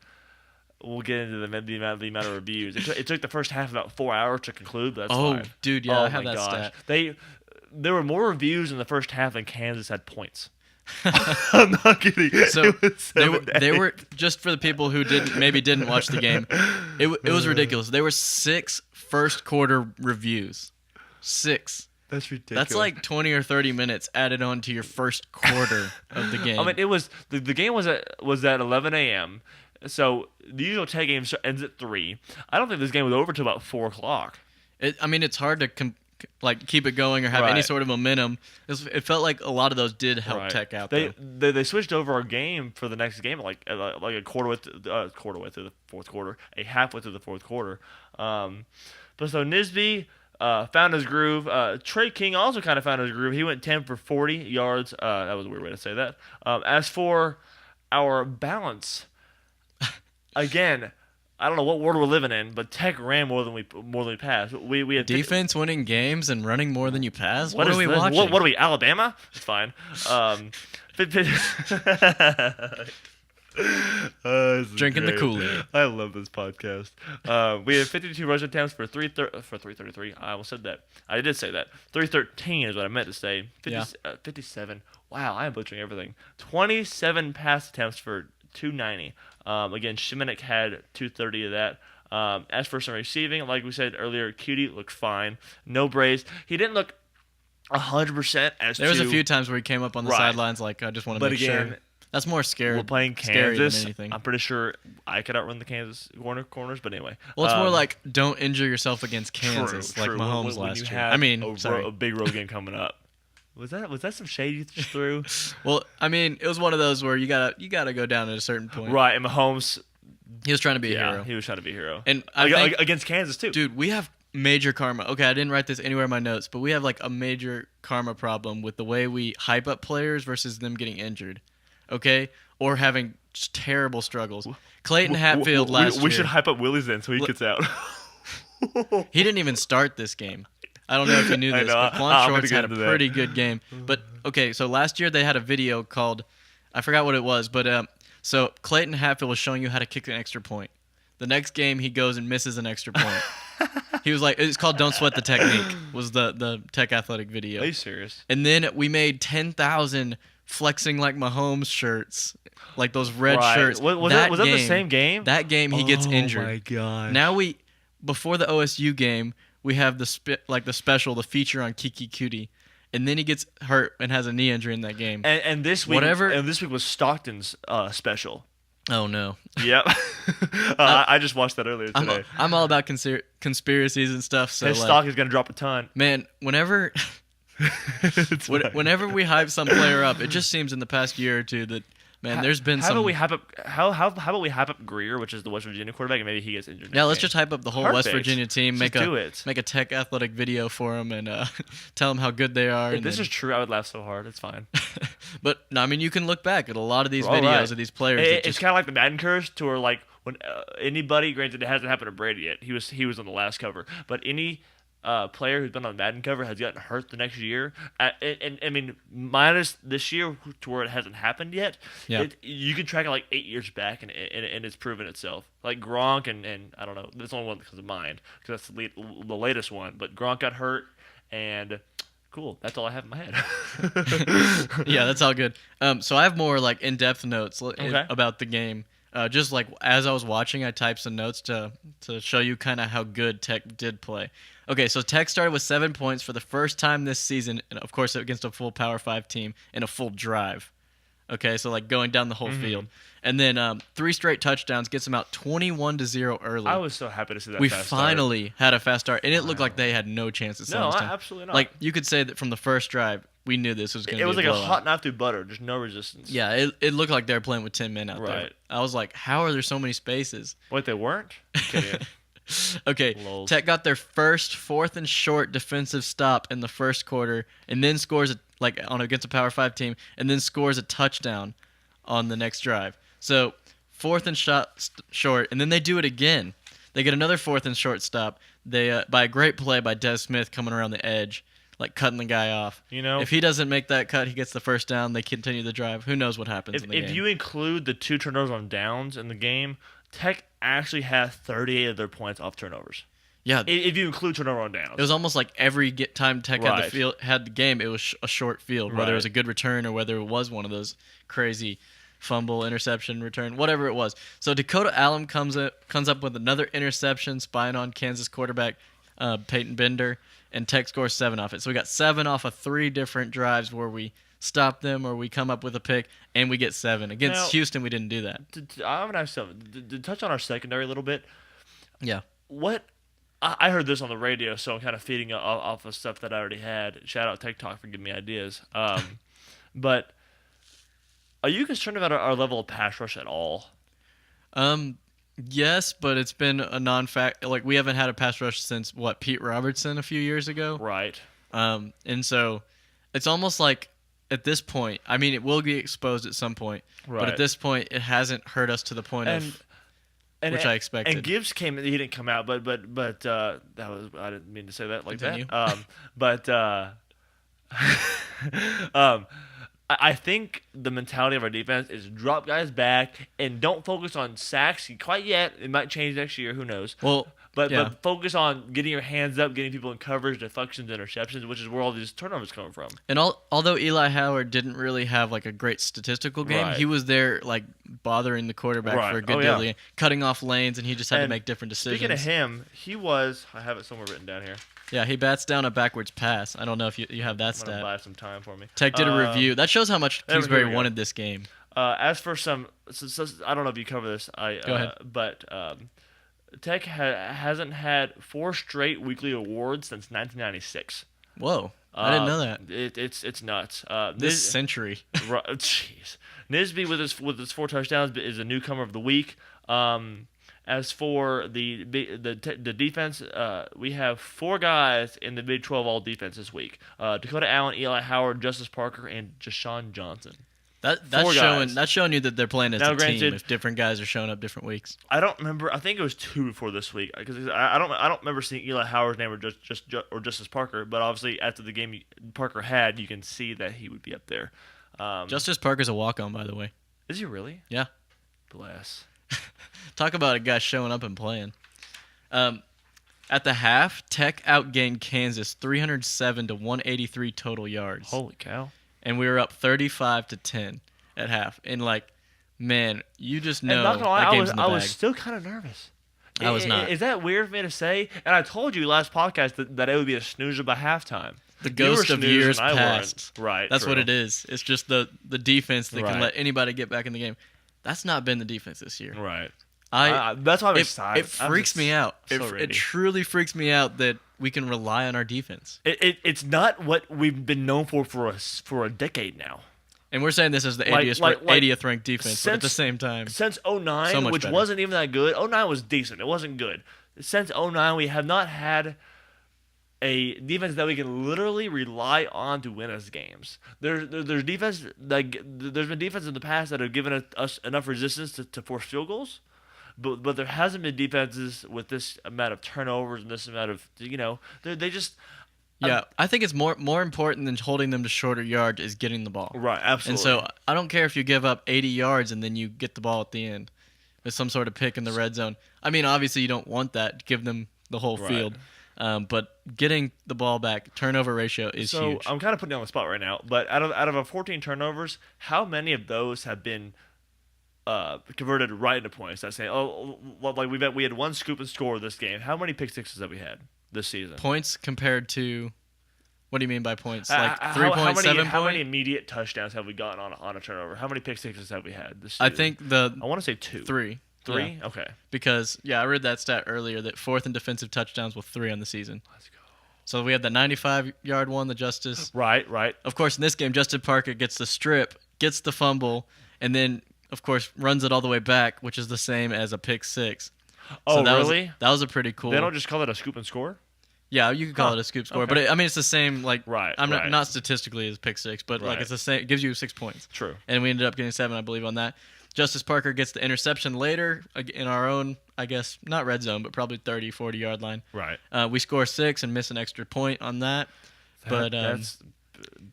we'll get into the amount of reviews. It took the first half about 4 hours to conclude, but that's fine. Oh, dude, yeah, I have that stat. There were more reviews in the first half than Kansas had points. I'm not kidding. So they were just for the people who didn't watch the game. It was ridiculous. There were 6 first quarter reviews. 6. That's ridiculous. That's like 20 or 30 minutes added on to your first quarter of the game. I mean, it was the game was at 11 a.m. So the usual Tech game ends at 3. I don't think this game was over until about 4 o'clock. It's hard to keep it going or have any sort of momentum. It felt like a lot of those did help Tech out. They switched over our game for the next game like a quarter way through the fourth quarter, a halfway through the fourth quarter. But so Nisby found his groove. Trey King also kind of found his groove. He went 10 for 40 yards. That was a weird way to say that. As for our balance, again, I don't know what world we're living in, but Tech ran more than we passed. We had defense winning games and running more than you pass. What are we watching? What are we, Alabama? It's fine. Drinking the Kool-Aid. I love this podcast. We had 52 rush attempts for 333. I almost said that. I did say that. 313 is what I meant to say. 57. Wow, I am butchering everything. 27 pass attempts for 290. Again, Shimanek had 230 of that. As for some receiving, like we said earlier, Cutie looked fine. No brace. He didn't look 100% There was a few times where he came up on the sidelines like, I just want to make sure. That's more scary. We're playing Kansas. Than anything. I'm pretty sure I could outrun the Kansas corners, but anyway. Well, it's more like don't injure yourself against Kansas, like Mahomes last year. I mean, a big road game coming up. Was that some shade you just threw? Well, I mean, it was one of those where you gotta go down at a certain point. Right, and Mahomes, he was trying to be a hero. He was trying to be a hero, and I think, against Kansas too. Dude, we have major karma. Okay, I didn't write this anywhere in my notes, but we have like a major karma problem with the way we hype up players versus them getting injured. Okay, or having just terrible struggles. Clayton Hatfield last year. We should hype up Willie's then so he gets out. He didn't even start this game. I don't know if you knew this, but Quan Shorts had a pretty good game. But, okay, so last year they had a video called, I forgot what it was, but so Clayton Hatfield was showing you how to kick an extra point. The next game he goes and misses an extra point. He was like, it's called Don't Sweat the Technique, was the Tech Athletic video. Are you serious? And then we made 10,000 flexing like Mahomes shirts, like those red shirts. Was that the same game? That game he gets injured. Oh my god! Now before the OSU game, we have the special, the feature on Kiki Cutie, and then he gets hurt and has a knee injury in that game. And this week, was Stockton's special. Oh no! Yep. I just watched that earlier today. I'm all about conspiracies and stuff. So his stock is gonna drop a ton. Man, whenever we hype some player up, it just seems in the past year or two that Man, there's been how some. About we hype up, how about we hype up Greer, which is the West Virginia quarterback, and maybe he gets injured. Yeah, let's just hype up the whole West Virginia team. Make a Tech athletic video for them and tell them how good they are. If this is true, I would laugh so hard. It's fine. But no, I mean, you can look back at a lot of these videos of these players. It's kind of like the Madden curse, to where like when anybody, granted it hasn't happened to Brady yet. He was on the last cover, but any player who's been on the Madden cover has gotten hurt the next year. And I mean, minus this year to where it hasn't happened yet. Yeah. You can track it like 8 years back, and it's proven itself. Like Gronk and I don't know. That's only one because of mine, because that's the latest one. But Gronk got hurt, and cool. That's all I have in my head. Yeah, that's all good. So I have more like in-depth notes about the game. Just like as I was watching, I typed some notes to show you kind of how good Tech did play. Okay, so Tech started with 7 points for the first time this season, and of course against a full Power 5 team in a full drive. Okay, so like going down the whole field. And then 3 straight touchdowns gets them out 21-0 early. I was so happy to see that. We finally had a fast start, and it looked like they had no chance at No, this time. absolutely not. Like you could say that from the first drive, we knew this was going to be It was like blowout. a hot knife through butter, just no resistance. Yeah, it looked like they were playing with 10 men out there. Right. I was like, how are there so many spaces? Wait, they weren't? Kidding. Okay, Lols. Tech got their first 4th and short defensive stop in the first quarter, and then scores against a Power 5 team, and then scores a touchdown on the next drive. So 4th and short, and then they do it again. They get another 4th and short stop. They by a great play by Des Smith coming around the edge, like cutting the guy off. You know, if he doesn't make that cut, he gets the first down. They continue the drive. Who knows what happens in the game? If you include the 2 turnovers on downs in the game, Tech actually has 38 of their points off turnovers. Yeah, If you include turnover on downs. it was almost like every time Tech Right. had the game, it was a short field, whether it was a good return or whether it was one of those crazy fumble, interception, return, whatever it was. So Dakota Allen comes up with another interception, spying on Kansas quarterback Peyton Bender, and Tech scores 7 off it. So we got 7 off of 3 different drives where we stop them or we come up with a pick, and we get 7. Against Houston, we didn't do that. I'm going to have something. To touch on our secondary a little bit, Yeah. I heard this on the radio, so I'm kind of feeding off of stuff that I already had. Shout out Tech Talk for giving me ideas. But are you concerned about our level of pass rush at all? Yes, but it's been a non-fact. Like, we haven't had a pass rush since, Pete Robertson a few years ago? Right. And so it's almost like at this point, I mean, it will be exposed at some point, but at this point, it hasn't hurt us to the point which I expected. And Gibbs he didn't come out, but that was, I didn't mean to say that like Continue. that. I think the mentality of our defense is drop guys back and don't focus on sacks quite yet. It might change next year. Who knows? Well, But focus on getting your hands up, getting people in coverage, deflections, interceptions, which is where all these turnovers come from. And although Eli Howard didn't really have like a great statistical game, he was there like bothering the quarterback for a good deal of the game, cutting off lanes, and he just had to make different decisions. Speaking of him, I have it somewhere written down here. Yeah, he bats down a backwards pass. I don't know if you have that I'm stat. gonna buy some time for me. Tech did a review. That shows how much Kingsbury we go. wanted this game. As for some, I don't know if you cover this. Go ahead. But Tech hasn't had 4 straight weekly awards since 1996. Whoa, I didn't know that. It's nuts. This century. Jeez. Nisby with his 4 touchdowns is a newcomer of the week. As for the defense, we have 4 guys in the Big 12 all defense this week: Dakota Allen, Eli Howard, Justice Parker, and Jashawn Johnson. That's showing you that they're playing as a team. If different guys are showing up different weeks. I don't remember. I think it was 2 before this week because I don't remember seeing Eli Howard's name or Justice Parker. But obviously after the game Parker had, you can see that he would be up there. Justice Parker's a walk-on, by the way. Is he really? Yeah. Bless. Talk about a guy showing up and playing. At the half, Tech outgained Kansas 307 to 183 total yards. Holy cow. And we were up 35-10 at half. And man, you just know not gonna lie, that game's in the bag. I was still kind of nervous. I was not. Is that weird for me to say? And I told you last podcast that it would be a snoozer by halftime. The ghost of years past. Right. That's true. what it is. It's just the defense that can let anybody get back in the game. That's not been the defense this year. Right. That's why I'm excited. It freaks me out. So it truly freaks me out that we can rely on our defense. It's not what we've been known for a decade now. And we're saying this is the 80th ranked defense, but at the same time, since 09, which wasn't even that good. 09 was decent. It wasn't good. Since 09, we have not had a defense that we can literally rely on to win us games. There's defense there's been defense in the past that have given us enough resistance to force field goals, but there hasn't been defenses with this amount of turnovers and this amount of they just. Yeah, I think it's more important than holding them to shorter yards is getting the ball. Right, absolutely. And so I don't care if you give up 80 yards and then you get the ball at the end with some sort of pick in the red zone. I mean, obviously you don't want that. Give them the whole field. But getting the ball back, turnover ratio is huge. So I'm kind of putting you on the spot right now, but out of our 14 turnovers, how many of those have been converted right into points? That's saying, like we had one scoop and score this game. How many pick sixes have we had this season? Points compared to, what do you mean by points? Like 3.7 points? How many immediate touchdowns have we gotten on a turnover? How many pick sixes have we had this season? I think I want to say 2. 3. Three? Yeah. Okay. Because, I read that stat earlier that fourth in defensive touchdowns with 3 on the season. Let's go. So we had the 95-yard one, the Justice. Right. Of course, in this game, Justin Parker gets the strip, gets the fumble, and then, of course, runs it all the way back, which is the same as a pick 6. Oh, so really? That was a pretty cool. They don't just call it a scoop and score? Yeah, you could call it a scoop score, but it's the same. Like, I'm not statistically as pick 6, but like it's the same. It gives you 6 points. True. And we ended up getting 7, I believe, on that. Justice Parker gets the interception later in our own, I guess, not red zone, but probably 30, 40-yard line. Right. We score 6 and miss an extra point on that. But that's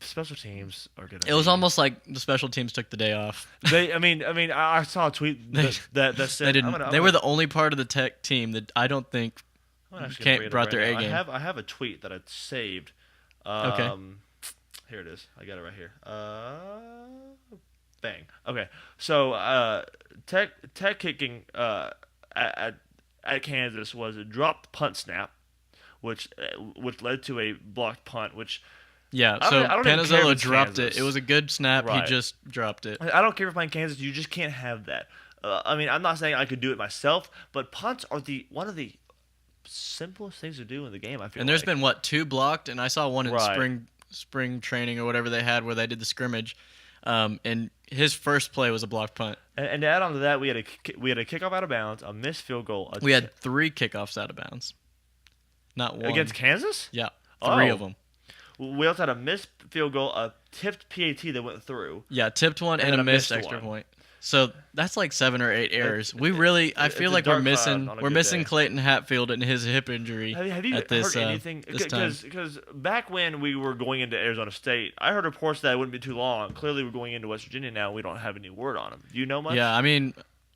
special teams are gonna. It was almost like the special teams took the day off. I saw a tweet that said they didn't. They were the only part of the Tech team that I don't think brought their A game. I have a tweet that I saved. Okay. Here it is. I got it right here. Bang. Okay. So Tech kicking at Kansas was a dropped punt snap, which led to a blocked punt. Which so Panizzolo dropped it. It was a good snap. Right. He just dropped it. I don't care if playing Kansas. You just can't have that. I'm not saying I could do it myself, but punts are one of the simplest things to do in the game. I feel. And there's been 2 blocked, and I saw one in spring training or whatever they had where they did the scrimmage. And his first play was a blocked punt. And to add on to that, we had a kickoff out of bounds, a missed field goal. We had 3 kickoffs out of bounds, not 1. Against Kansas? Yeah, 3 of them. We also had a missed field goal, a tipped PAT that went through. Yeah, tipped one and a missed extra point. So that's like 7 or 8 errors. I feel like we're missing Clayton Hatfield and his hip injury. Have you heard anything? Because back when we were going into Arizona State, I heard reports that it wouldn't be too long. Clearly, we're going into West Virginia now. We don't have any word on him. Do you know much? Yeah, I mean,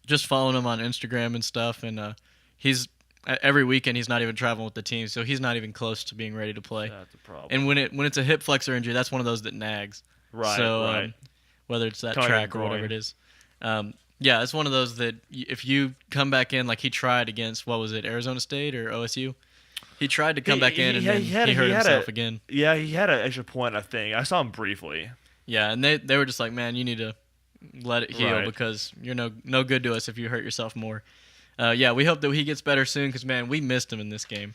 just following him on Instagram and stuff, and he's every weekend he's not even traveling with the team, so he's not even close to being ready to play. That's a problem. And when it's a hip flexor injury, that's one of those that nags. Right. So whether it's that track or whatever it is. It's one of those that if you come back in like he tried against, what was it, Arizona State or OSU? He tried to come back in and then he hurt himself again. Yeah, he had an extra point, I think. I saw him briefly. Yeah, and they were just like, man, you need to let it heal because you're no good to us if you hurt yourself more. We hope that he gets better soon because, man, we missed him in this game.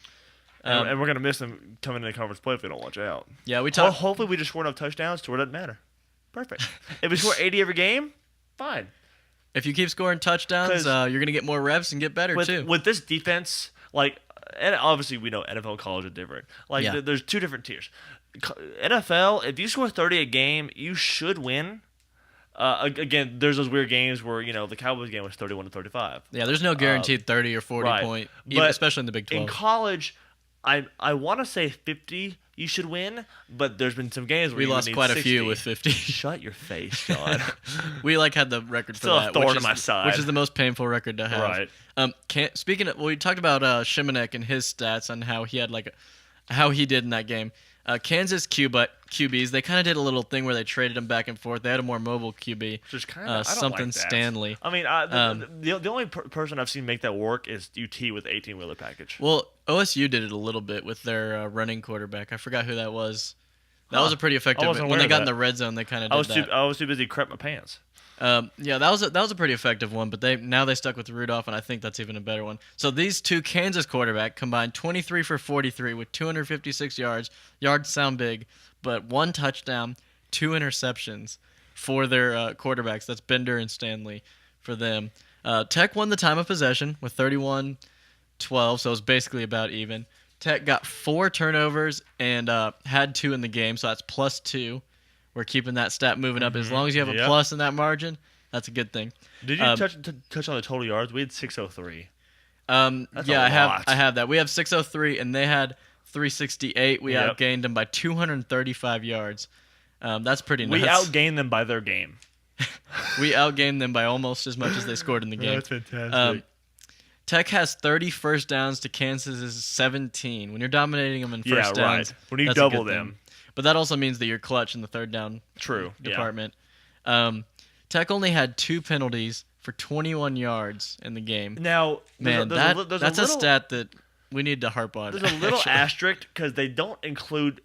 And we're going to miss him coming into conference play if we don't watch out. Yeah, hopefully we just score enough touchdowns to where it doesn't matter. Perfect. If we score 80 every game, fine. If you keep scoring touchdowns, you're going to get more reps and get better, too. With this defense, and obviously we know NFL and college are different. There's 2 different tiers. NFL, if you score 30 a game, you should win. Again, there's those weird games where, the Cowboys game was 31-35. Yeah, there's no guaranteed 30 or 40 point, especially in the Big 12. In college, I want to say 50 you should win, but there's been some games where we lost quite 60. A few with 50. Shut your face, John. We had the record for that, a thorn in my side, which is the most painful record to have. Right. Speaking of, we talked about Shimanek and his stats and how he had how he did in that game. Kansas QBs, they kind of did a little thing where they traded them back and forth. They had a more mobile QB, just kind of something like Stanley. I mean, the only person I've seen make that work is UT with the 18-wheeler package. Well, OSU did it a little bit with their running quarterback. I forgot who that was. That was a pretty effective. When they got in the red zone, they kind of did that. I was too busy crap my pants. That was a pretty effective one, but they stuck with Rudolph, and I think that's even a better one. So these 2 Kansas quarterback combined 23 for 43 with 256 yards. Yards sound big, but 1 touchdown, 2 interceptions. for their quarterbacks. That's Bender and Stanley for them. Tech won the time of possession with 31-12, so it was basically about even. Tech got 4 turnovers and had 2 in the game, so that's +2. We're keeping that stat moving up. As long as you have a plus in that margin, that's a good thing. Did you touch on the total yards? We had 603. Yeah, I have that. We have 603, and they had 368. We outgained them by 235 yards. That's pretty nuts. We outgained them by their game. We outgained them by almost as much as they scored in the game. That's fantastic. Tech has 30 first downs to Kansas's 17. When you're dominating them in first downs, right. When you double them. But that also means that you're clutch in the third down department. Tech only had 2 penalties for 21 yards in the game. Now, that's a stat that we need to harp on. There's a little asterisk because they don't include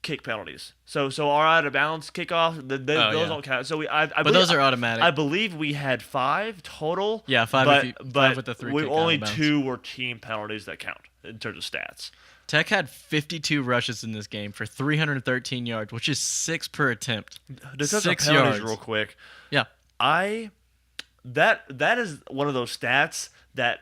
kick penalties. So our out of bounds kickoff, those don't count. So but those are automatic. I believe we had 5 total. Yeah, 5. But with the 3 we kick only out of bounds. 2 were team penalties that count in terms of stats. Tech had 52 rushes in this game for 313 yards, which is 6 per attempt. To touch 6 on penalties yards. real quick. Yeah. That is one of those stats that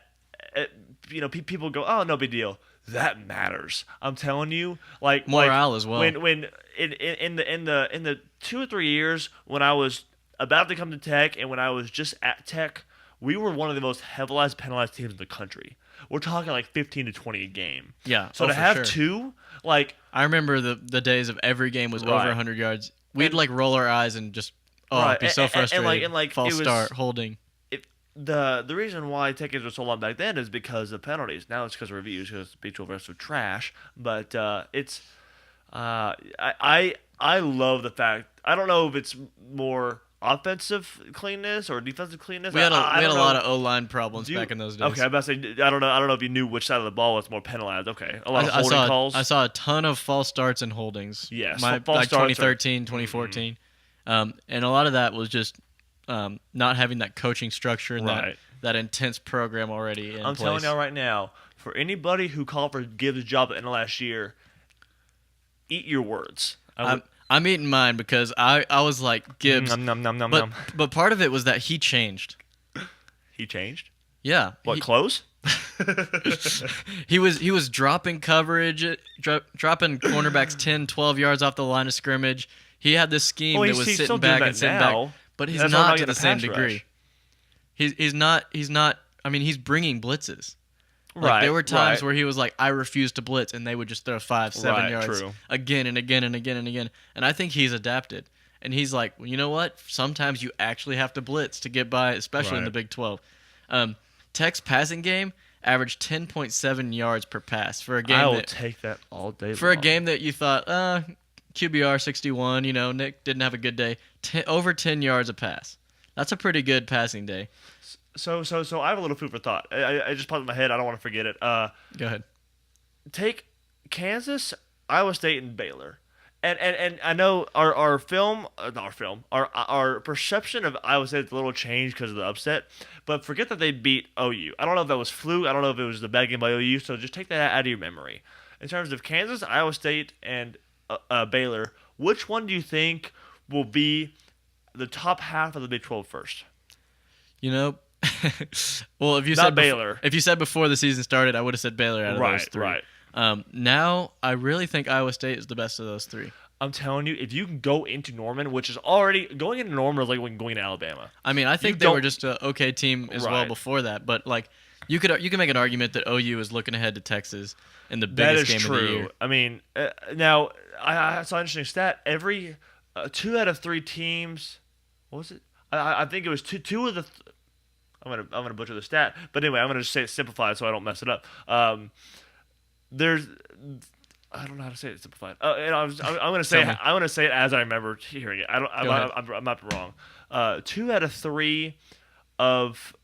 people go, oh, no big deal. That matters. I'm telling you, morale as well. When in the 2 or 3 years when I was about to come to Tech and when I was just at Tech, we were one of the most heavily penalized teams in the country. We're talking like 15 to 20 a game. Yeah. So to have 2, I remember the days of every game was over 100 yards. We'd roll our eyes and just be so frustrated. And false start, holding. The reason why tickets were so long back then is because of penalties. Now it's because of reviews, because Beach Rest are trash. But it's I love the fact. I don't know if it's more offensive cleanness or defensive cleanness. We had a lot of O-line problems back in those days. Okay, I'm about to say I don't know if you knew which side of the ball was more penalized. Okay, a lot of holding calls. I saw a ton of false starts and holdings. Yes, false starts 2013, 2014, and a lot of that was just not having that coaching structure and that intense program already in I'm place. telling you right now, for anybody who called for Gibbs' job at the end of last year, eat your words. I'm eating mine because I was like, Gibbs. But part of it was that he changed. He changed? Yeah. What, clothes? He was dropping coverage, dropping cornerbacks 10, 12 yards off the line of scrimmage. He had this scheme that was sitting back and sitting back. But he's not to the same degree. He's not. I mean, he's bringing blitzes. There were times where he was like, I refuse to blitz, and they would just throw 5, 7 yards again and again and again and again. And I think he's adapted. And he's like, well, you know what? Sometimes you actually have to blitz to get by, especially in the Big 12. Tech's passing game averaged 10.7 yards per pass for a game. I will take that all day for long. A game that you thought, QBR 61, Nick didn't have a good day. Over 10 yards a pass. That's a pretty good passing day. So I have a little food for thought. I just popped in my head. I don't want to forget it. Go ahead. Take Kansas, Iowa State, and Baylor. And I know our perception of Iowa State is a little changed because of the upset, but forget that they beat OU. I don't know if that was fluke. I don't know if it was the bad game by OU, so just take that out of your memory. In terms of Kansas, Iowa State, and Baylor, which one do you think will be the top half of the Big 12 first? Well, if you Not said Baylor. If you said before the season started, I would have said Baylor out of those 3. Right. Now, I really think Iowa State is the best of those 3. I'm telling you, if you can go into Norman, which is already going into Norman is like when going to Alabama. I mean, I think they were just an okay team as well before that, but you can make an argument that OU is looking ahead to Texas in the biggest game of the year. I mean, now I saw an interesting stat. Every 2 out of 3 teams, what was it? I think it was two of the. I'm gonna butcher the stat, but anyway, I'm gonna just say it simplified so I don't mess it up. There's, I don't know how to say it simplified. I'm gonna say it as I remember hearing it. I might be wrong. 2 out of 3 of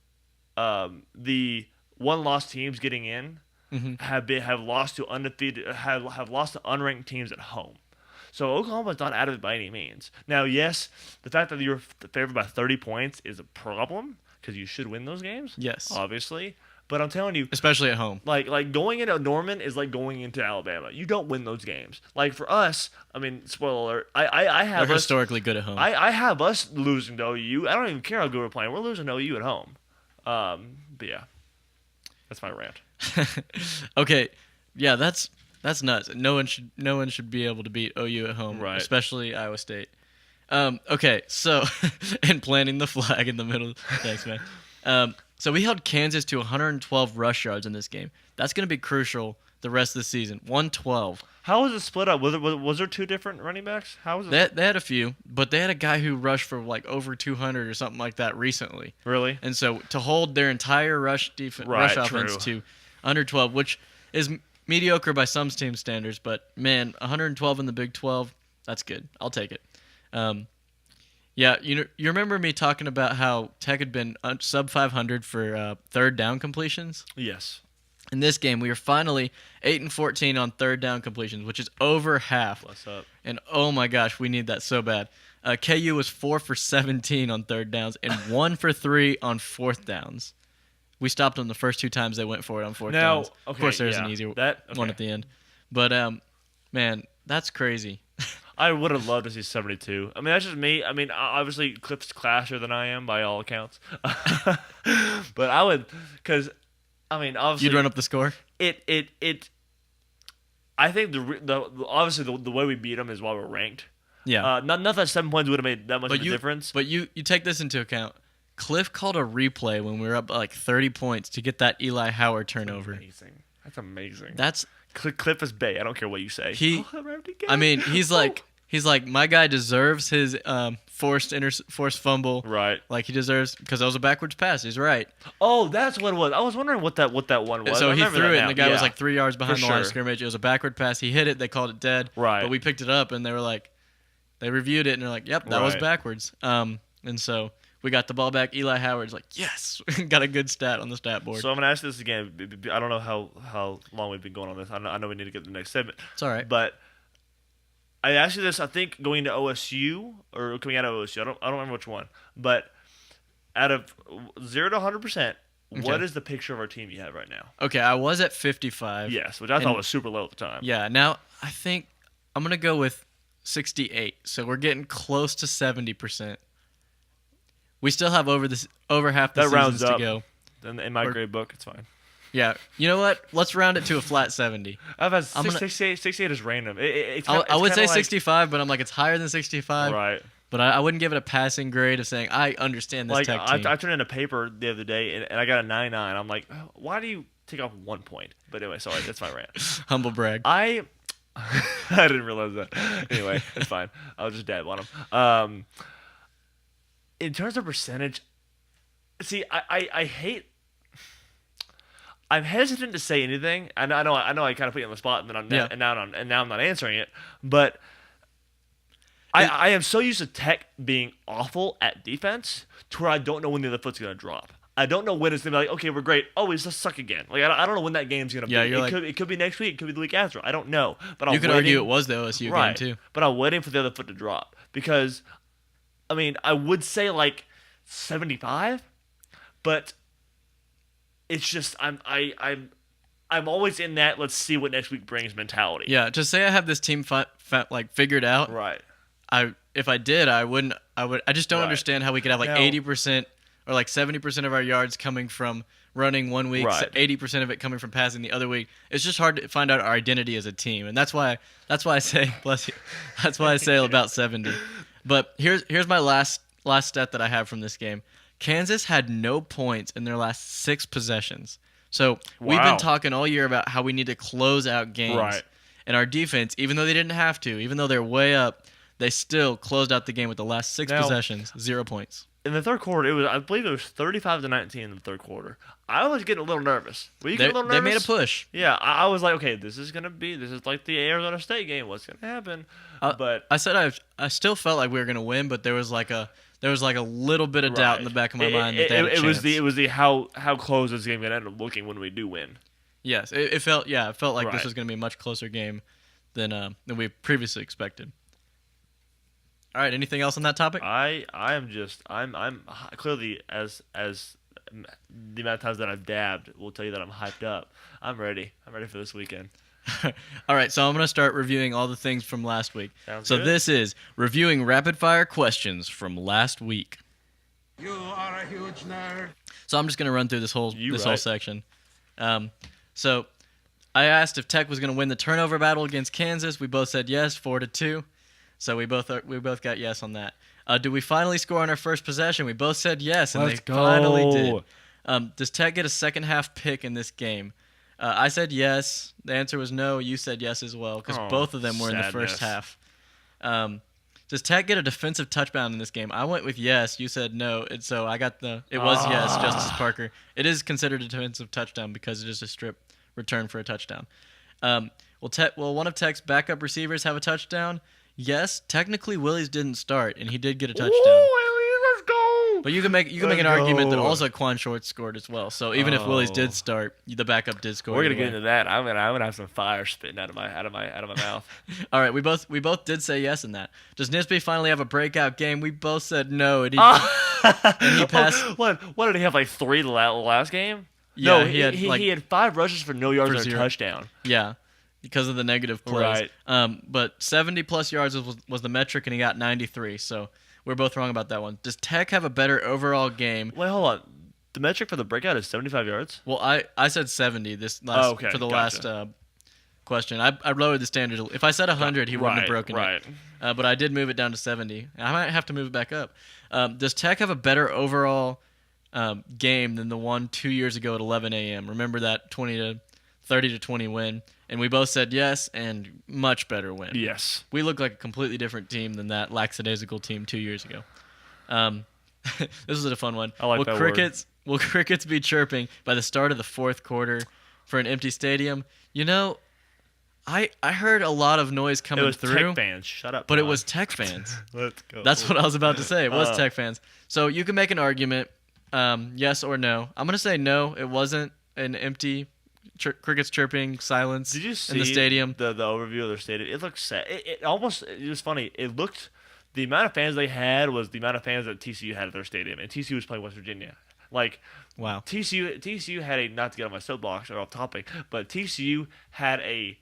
the one-loss teams getting in have lost to undefeated have lost to unranked teams at home. So Oklahoma's not out of it by any means. Now, yes, the fact that you're favored by 30 points is a problem because you should win those games. Yes, obviously. But I'm telling you, especially at home. Like going into Norman is like going into Alabama. You don't win those games. Like for us, I mean, spoiler alert, I have They're us, historically good at home. I have us losing to OU. I don't even care how good we're playing. We're losing to OU at home. But yeah, that's my rant. Okay, yeah, that's nuts. No one should be able to beat OU at home, right? Especially Iowa State. Okay, so and planting the flag in the middle. Thanks, man. So we held Kansas to 112 rush yards in this game. That's going to be crucial the rest of the season. 112. How was it split up? Was there two different running backs? How was it? They had a few, but they had a guy who rushed for like over 200 or something like that recently. Really? And so to hold their entire rush offense to 112, which is mediocre by some team standards, but man, 112 in the Big 12, that's good. I'll take it. Yeah, you remember me talking about how Tech had been sub 500 for third down completions? Yes. In this game, we were finally 8-14 on third down completions, which is over half. What's up? And oh my gosh, we need that so bad. KU was 4 for 17 on third downs and 1 for 3 on fourth downs. We stopped them the first 2 times they went for it on fourth downs. Okay, of course, there's an easy one at the end. But, man, that's crazy. I would have loved to see 72. I mean, that's just me. I mean, obviously, Cliff's classier than I am by all accounts. But I would, because, I mean, obviously. You'd run up the score? I think obviously the way we beat them is why we're ranked. Yeah. Not that 7 points would have made that much of a difference. But you take this into account. Cliff called a replay when we were up by like 30 points to get that Eli Howard turnover. That's amazing. That's Cliff is Bay. I don't care what you say. I mean, he's like my guy deserves his forced fumble. Right. Like he deserves because that was a backwards pass. He's right. Oh, that's what it was. I was wondering what that one was. So he threw it, and the guy was like 3 yards behind the line of scrimmage. It was a backward pass. He hit it. They called it dead. Right. But we picked it up, and they were like, they reviewed it, and they're like, yep, that was backwards. And so we got the ball back. Eli Howard's like, yes, got a good stat on the stat board. So I'm gonna ask this again. I don't know how long we've been going on this. I know we need to get to the next segment. It's all right. But I asked you this. I think going to OSU or coming out of OSU. I don't remember which one. But out of 0 to 100%, what is the picture of our team you have right now? Okay, I was at 55. Yes, which I thought was super low at the time. Yeah. Now I think I'm gonna go with 68. So we're getting close to 70%. We still have over half the seasons to go. In my grade book, it's fine. Yeah. You know what? Let's round it to a flat 70. I've had 68 is random. I would say 65, but I'm like, it's higher than 65. Right. But I wouldn't give it a passing grade of saying, I understand this Tech team. I turned in a paper the other day, and I got a 99. I'm like, why do you take off 1 point? But anyway, sorry, that's my rant. Humble brag. I didn't realize that. Anyway, it's fine. I'll just dab on him. In terms of percentage, see, I hate. I'm hesitant to say anything. I know. I kind of put you on the spot, and now I'm not answering it. But I am so used to Tech being awful at defense to where I don't know when the other foot's gonna drop. I don't know when it's gonna be like, okay, we're great. Oh, we just suck again. Like I don't know when that game's gonna be. It could be next week. It could be the week after. I don't know. But you could argue it was the OSU game too. But I'm waiting for the other foot to drop because. I mean, I would say like 75, but it's just I'm always in that let's see what next week brings mentality. Yeah, to say I have this team figured out. Right. If I did, I wouldn't. I just don't understand how we could have like 80% or like 70% of our yards coming from running 1 week, 80% of it coming from passing the other week. It's just hard to find out our identity as a team, and that's why I say bless you. That's why I say about 70. But here's my last stat that I have from this game. Kansas had no points in their last 6 possessions. So we've been talking all year about how we need to close out games. Right. And our defense, even though they didn't have to, even though they're way up, they still closed out the game with the last 6 possessions, 0 points. In the third quarter, I believe it was 35-19 in the third quarter. I was getting a little nervous. Were you getting a little nervous? They made a push. Yeah, I was like, okay, this is like the Arizona State game. What's gonna happen? But I said I still felt like we were gonna win, but there was like a little bit of doubt in the back of my mind that they had a chance. It was the how close this game gonna end up looking when we do win. Yes, it felt like this was gonna be a much closer game than we previously expected. All right, anything else on that topic? I'm clearly as the amount of times that I've dabbed will tell you that I'm hyped up. I'm ready. I'm ready for this weekend. All right, so I'm going to start reviewing all the things from last week. Sounds so good. This is reviewing rapid-fire questions from last week. You are a huge nerd. So I'm just going to run through this whole right. section. So I asked if Tech was going to win the turnover battle against Kansas. We both said yes, 4-2. So we both got yes on that. Do we finally score on our first possession? We both said yes, and Let's they go. finally did. Does Tech get a second-half pick in this game? I said yes. The answer was no. You said yes as well, because both of them were in the first half. Does Tech get a defensive touchdown in this game? I went with yes. You said no, and so I got it was yes, Justice Parker. It is considered a defensive touchdown because it is a strip return for a touchdown. Will one of Tech's backup receivers have a touchdown? Yes. Technically, Willies didn't start, and he did get a touchdown. Let's go. But you can make an argument that also Quan Short scored as well. So even if Willies did start, the backup did score. We're gonna anyway. get into that. I'm gonna have some fire spitting out of my mouth. All right, we both did say yes in that. Does Nisby finally have a breakout game? We both said no, and he passed. What did he have, like 3 the last game? Yeah, no, he had 5 rushes for no yards for and a 0. touchdown. Yeah, because of the negative plays. Right. But 70 plus yards was the metric, and he got 93. So we're both wrong about that one. Does Tech have a better overall game? Wait, hold on. The metric for the breakout is 75 yards? Well, I said 70 for the last question. I lowered the standard. If I said 100, he wouldn't have broken it. But I did move it down to 70. I might have to move it back up. Does Tech have a better overall game than the one 2 years ago at 11 a.m.? Remember that 30-20 win? And we both said yes, and much better win. Yes. We look like a completely different team than that lackadaisical team 2 years ago. This was a fun one. I like that word. Will crickets be chirping by the start of the fourth quarter for an empty stadium? You know, I heard a lot of noise coming through. It was Tech fans. Shut up. But it was Tech fans. Let's go. That's what I was about to say. It was Tech fans. So you can make an argument, yes or no. I'm going to say no. It wasn't an empty crickets chirping silence. Did you see in the stadium? The overview of their stadium? It looked sad. It was funny. It looked, the amount of fans they had was the amount of fans that TCU had at their stadium, and TCU was playing West Virginia. Like, wow. TCU had not to get on my soapbox or off topic, but TCU had a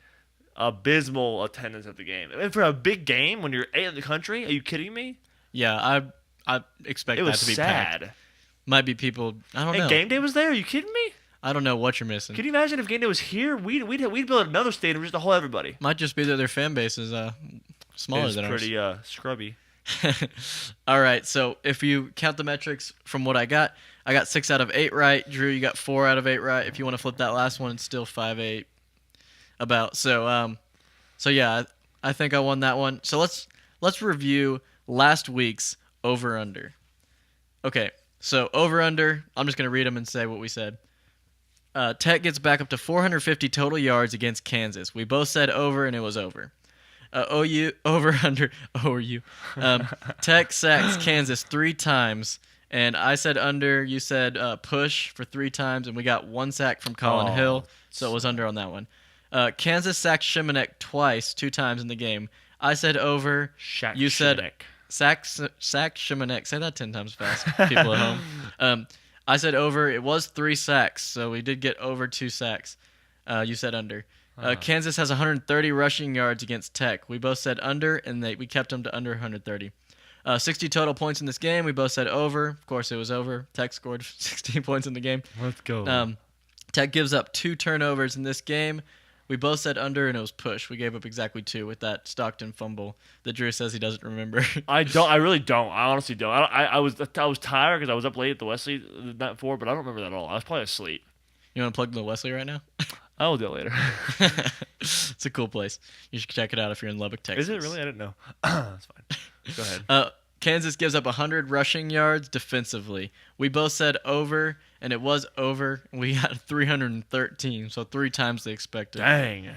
abysmal attendance at the game. And for a big game when you're 8th in the country, are you kidding me? Yeah, I expect that to be sad. packed. Might be people. I don't know. Game day was there. Are you kidding me? I don't know what you're missing. Can you imagine if game day was here? We'd build another stadium just to hold everybody. Might just be that their fan base is smaller than ours. It's pretty scrubby. All right, so if you count the metrics from what I got 6 out of 8 right. Drew, you got 4 out of 8 right. If you want to flip that last one, it's still 5-8. About so yeah, I think I won that one. So let's review last week's over under. Okay, so over under. I'm just gonna read them and say what we said. Tech gets back up to 450 total yards against Kansas. We both said over, and it was over. OU over under OU. Tech sacks Kansas 3 times, and I said under. You said push for 3 times, and we got 1 sack from Colin Hill, so it was under on that one. Kansas sacked Shimanek twice, 2 times in the game. I said over. You said sack Shimanek. Say that 10 times fast, people at home. I said over. It was 3 sacks, so we did get over 2 sacks. You said under. Kansas has 130 rushing yards against Tech. We both said under, and we kept them to under 130. 60 total points in this game. We both said over. Of course, it was over. Tech scored 16 points in the game. Let's go. Tech gives up 2 turnovers in this game. We both said under, and it was push. We gave up exactly 2 with that Stockton fumble that Drew says he doesn't remember. I really don't. I honestly don't. I was tired because I was up late at the Wesley the night before, but I don't remember that at all. I was probably asleep. You want to plug the Wesley right now? I will do it later. It's a cool place. You should check it out if you're in Lubbock, Texas. Is it really? I didn't know. That's fine. Go ahead. Kansas gives up 100 rushing yards defensively. We both said over, and it was over. We had 313, so 3 times the expected. Dang.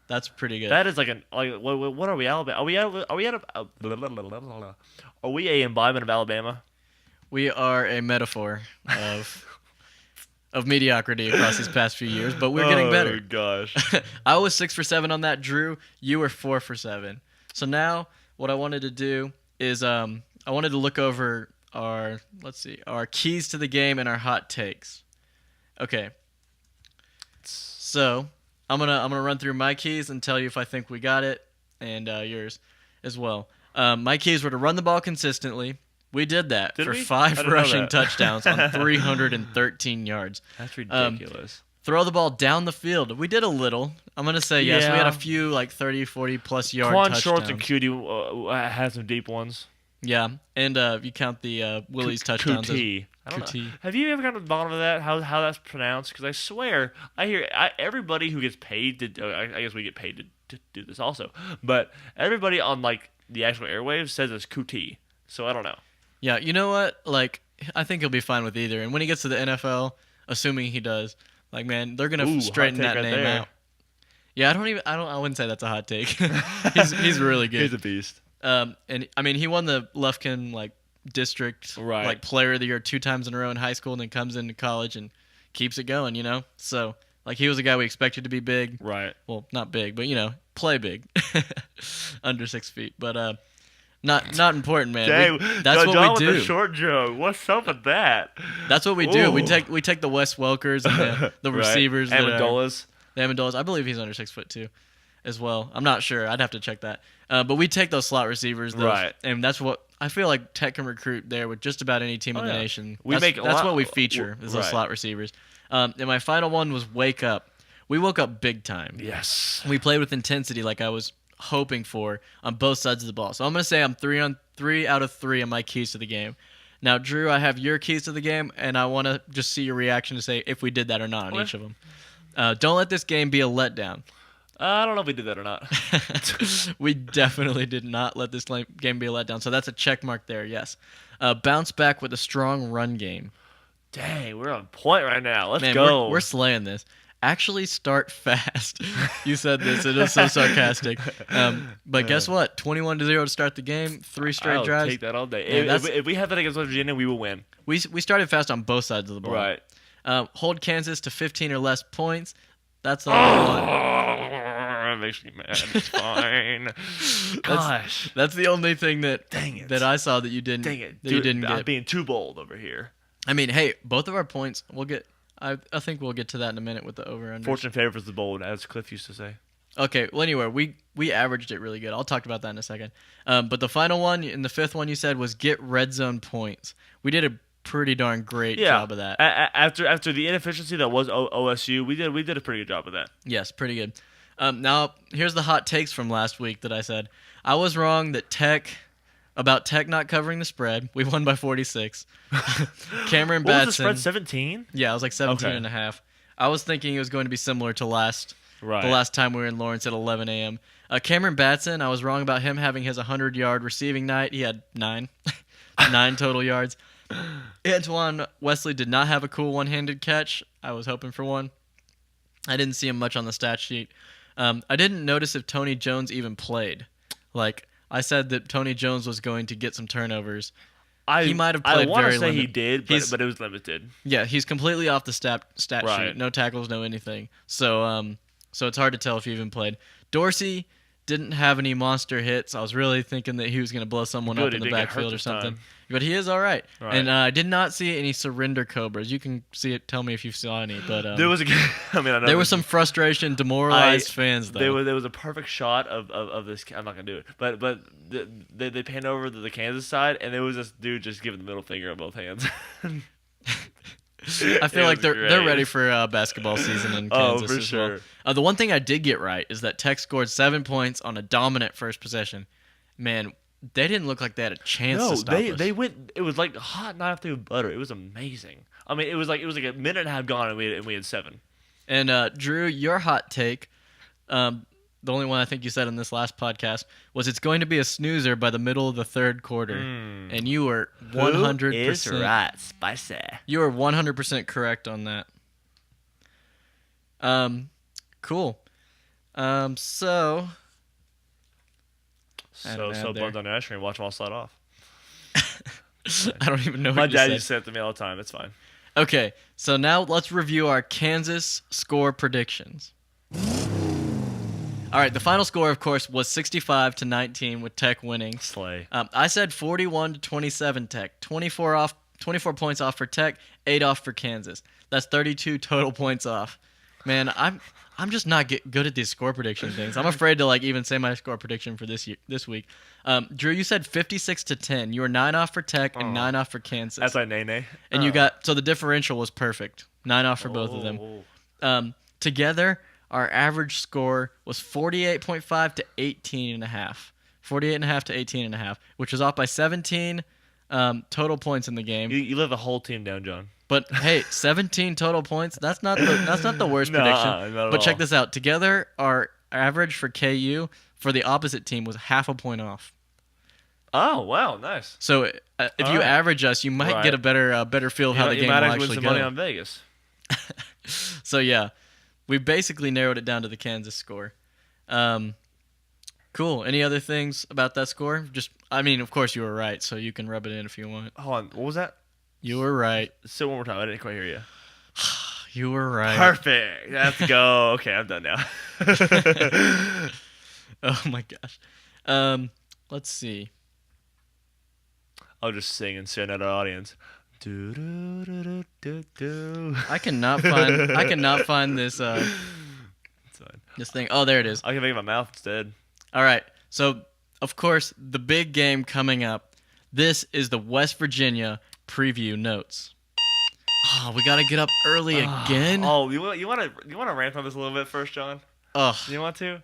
That's pretty good. That is what are we, Alabama? Are we a embodiment of Alabama? We are a metaphor of mediocrity across these past few years, but we're getting better. Oh gosh. I was 6 for 7 on that, Drew. You were 4 for 7. So now what I wanted to do is I wanted to look over our keys to the game and our hot takes. Okay. So I'm gonna run through my keys and tell you if I think we got it, and yours as well. My keys were to run the ball consistently. We did that for 5 rushing touchdowns on 313 yards. That's ridiculous. Throw the ball down the field. We did a little. I'm going to say yes. We had a few 30, 40-plus yard touchdowns. Shorts and Cutie had some deep ones. Yeah, and you count the Willie's touchdowns. Cutie. Have you ever gotten to the bottom of that, how that's pronounced? Because I swear, I hear everybody who gets paid to, I guess we get paid to do this also, but everybody on the actual airwaves says it's Cutie. So I don't know. Yeah, you know what? I think he'll be fine with either. And when he gets to the NFL, assuming he does, man, they're gonna straighten that name out. Yeah, I wouldn't say that's a hot take. he's really good. He's a beast. And I mean, he won the Lufkin district player of the year 2 times in a row in high school, and then comes into college and keeps it going. So he was a guy we expected to be big. Right. Well, not big, but play big, under 6 feet. But not important, man. Dang, that's what we do. With the short joke. What's up with that? That's what we do. We take the Wes Welkers and the receivers. Amendolas. The Amendolas. I believe he's under 6 foot too, as well. I'm not sure. I'd have to check that. But we take those slot receivers, and that's what I feel like Tech can recruit there with just about any team in the nation. That's what we feature is those slot receivers. And my final one was wake up. We woke up big time. Yes. We played with intensity like I was hoping for on both sides of the ball. So I'm going to say I'm 3 out of 3 on my keys to the game. Now, Drew, I have your keys to the game, and I want to just see your reaction to say if we did that or not on each of them. Don't let this game be a letdown. I don't know if we did that or not. We definitely did not let this game be a letdown. So that's a check mark there, yes. Bounce back with a strong run game. Dang, we're on point right now. Let's go. We're slaying this. Actually start fast. You said this. It is so sarcastic. But guess what? 21-0 to start the game. 3 straight drives. I'll take that all day. If we have that against West Virginia, we will win. We started fast on both sides of the ball. Right. Hold Kansas to 15 or less points. That's all I want. That makes me mad. It's fine. Gosh. That's the only thing that I saw that you didn't. Dang it. That you didn't get. I'm being too bold over here. I mean, hey, both of our points, we'll get. I think we'll get to that in a minute with the over-under. Fortune favors the bold, as Cliff used to say. Okay, well, anyway, we averaged it really good. I'll talk about that in a second. But the final one, and the 5th one you said, was get red zone points. We did a pretty darn great job of that. After the inefficiency that was OSU, we did a pretty good job of that. Yes, pretty good. Now, here's the hot takes from last week that I said. I was wrong that Tech not covering the spread. We won by 46. Cameron Batson. What was the spread, 17? Yeah, it was like 17 and a half. I was thinking it was going to be similar to the last time we were in Lawrence at 11 a.m. Cameron Batson, I was wrong about him having his 100-yard receiving night. He had 9. 9 total yards. Antoine Wesley did not have a cool one-handed catch. I was hoping for one. I didn't see him much on the stat sheet. I didn't notice if Tony Jones even played. I said that Tony Jones was going to get some turnovers. He might have played very limited. I want to say he did, but it was limited. Yeah, he's completely off the stat sheet. No tackles, no anything. So it's hard to tell if he even played. Dorsey didn't have any monster hits. I was really thinking that he was going to blow someone up in the backfield or something. But he is all right. And I did not see any surrender cobras. You can see it. Tell me if you saw any. But there was there was some frustration, demoralized fans though. There was a perfect shot of this. I'm not gonna do it. But they panned over to the Kansas side, and there was this dude just giving the middle finger on both hands. I feel like they're ready for basketball season in Kansas for sure. Well. The one thing I did get right is that Tech scored 7 points on a dominant first possession. Man, they didn't look like they had a chance to stop us. They went. It was like a hot knife through butter. It was amazing. I mean, it was like a minute and a half gone, and we had 7. And Drew, your hot take, the only one I think you said in this last podcast, was it's going to be a snoozer by the middle of the third quarter. And you were 100%. Who is right, spicy. You were 100% correct on that. Cool. So bummed on ice cream. Watch them all slide off. I don't even know what my you dad said. used to say it to me all the time. It's fine. Okay, so now let's review our Kansas score predictions. All right, the final score, of course, was 65-19 with Tech winning. Slay. I said 41-27 Tech. 24 points off for Tech, 8 off for Kansas. That's 32 total points off. Man, I'm just not good at these score prediction things. I'm afraid to even say my score prediction for this week. Drew, you said 56-10. You were 9 off for Tech and 9 off for Kansas. That's like Nene. And you got the differential was perfect. 9 off for both of them. Together, our average score was 48.5 to 18.5. 48.5 to 18.5, which was off by 17 total points in the game. You let the whole team down, John. But hey, 17 total points, that's not the worst prediction. Not but check all. this out. Together, our average for KU for the opposite team was half a point off. Oh, wow, nice. So if you average us, you might get a better feel of how the game will actually win some go. money on Vegas. So yeah, we basically narrowed it down to the Kansas score. Cool. Any other things about that score? Of course you were right, so you can rub it in if you want. Hold on, what was that? You were right. Say it one more time. I didn't quite hear you. You were right. Perfect. Let's go. Okay, I'm done now. Oh my gosh. Let's see. I'll just sing and sing at our audience. Do, do, do, do, do, do. I cannot find this this thing. Oh, there it is. I can make it in my mouth instead. All right. So, of course, the big game coming up. This is the West Virginia preview notes. Oh, we got to get up early again. Oh, you want to rant on this a little bit first, John? Ugh. You want to?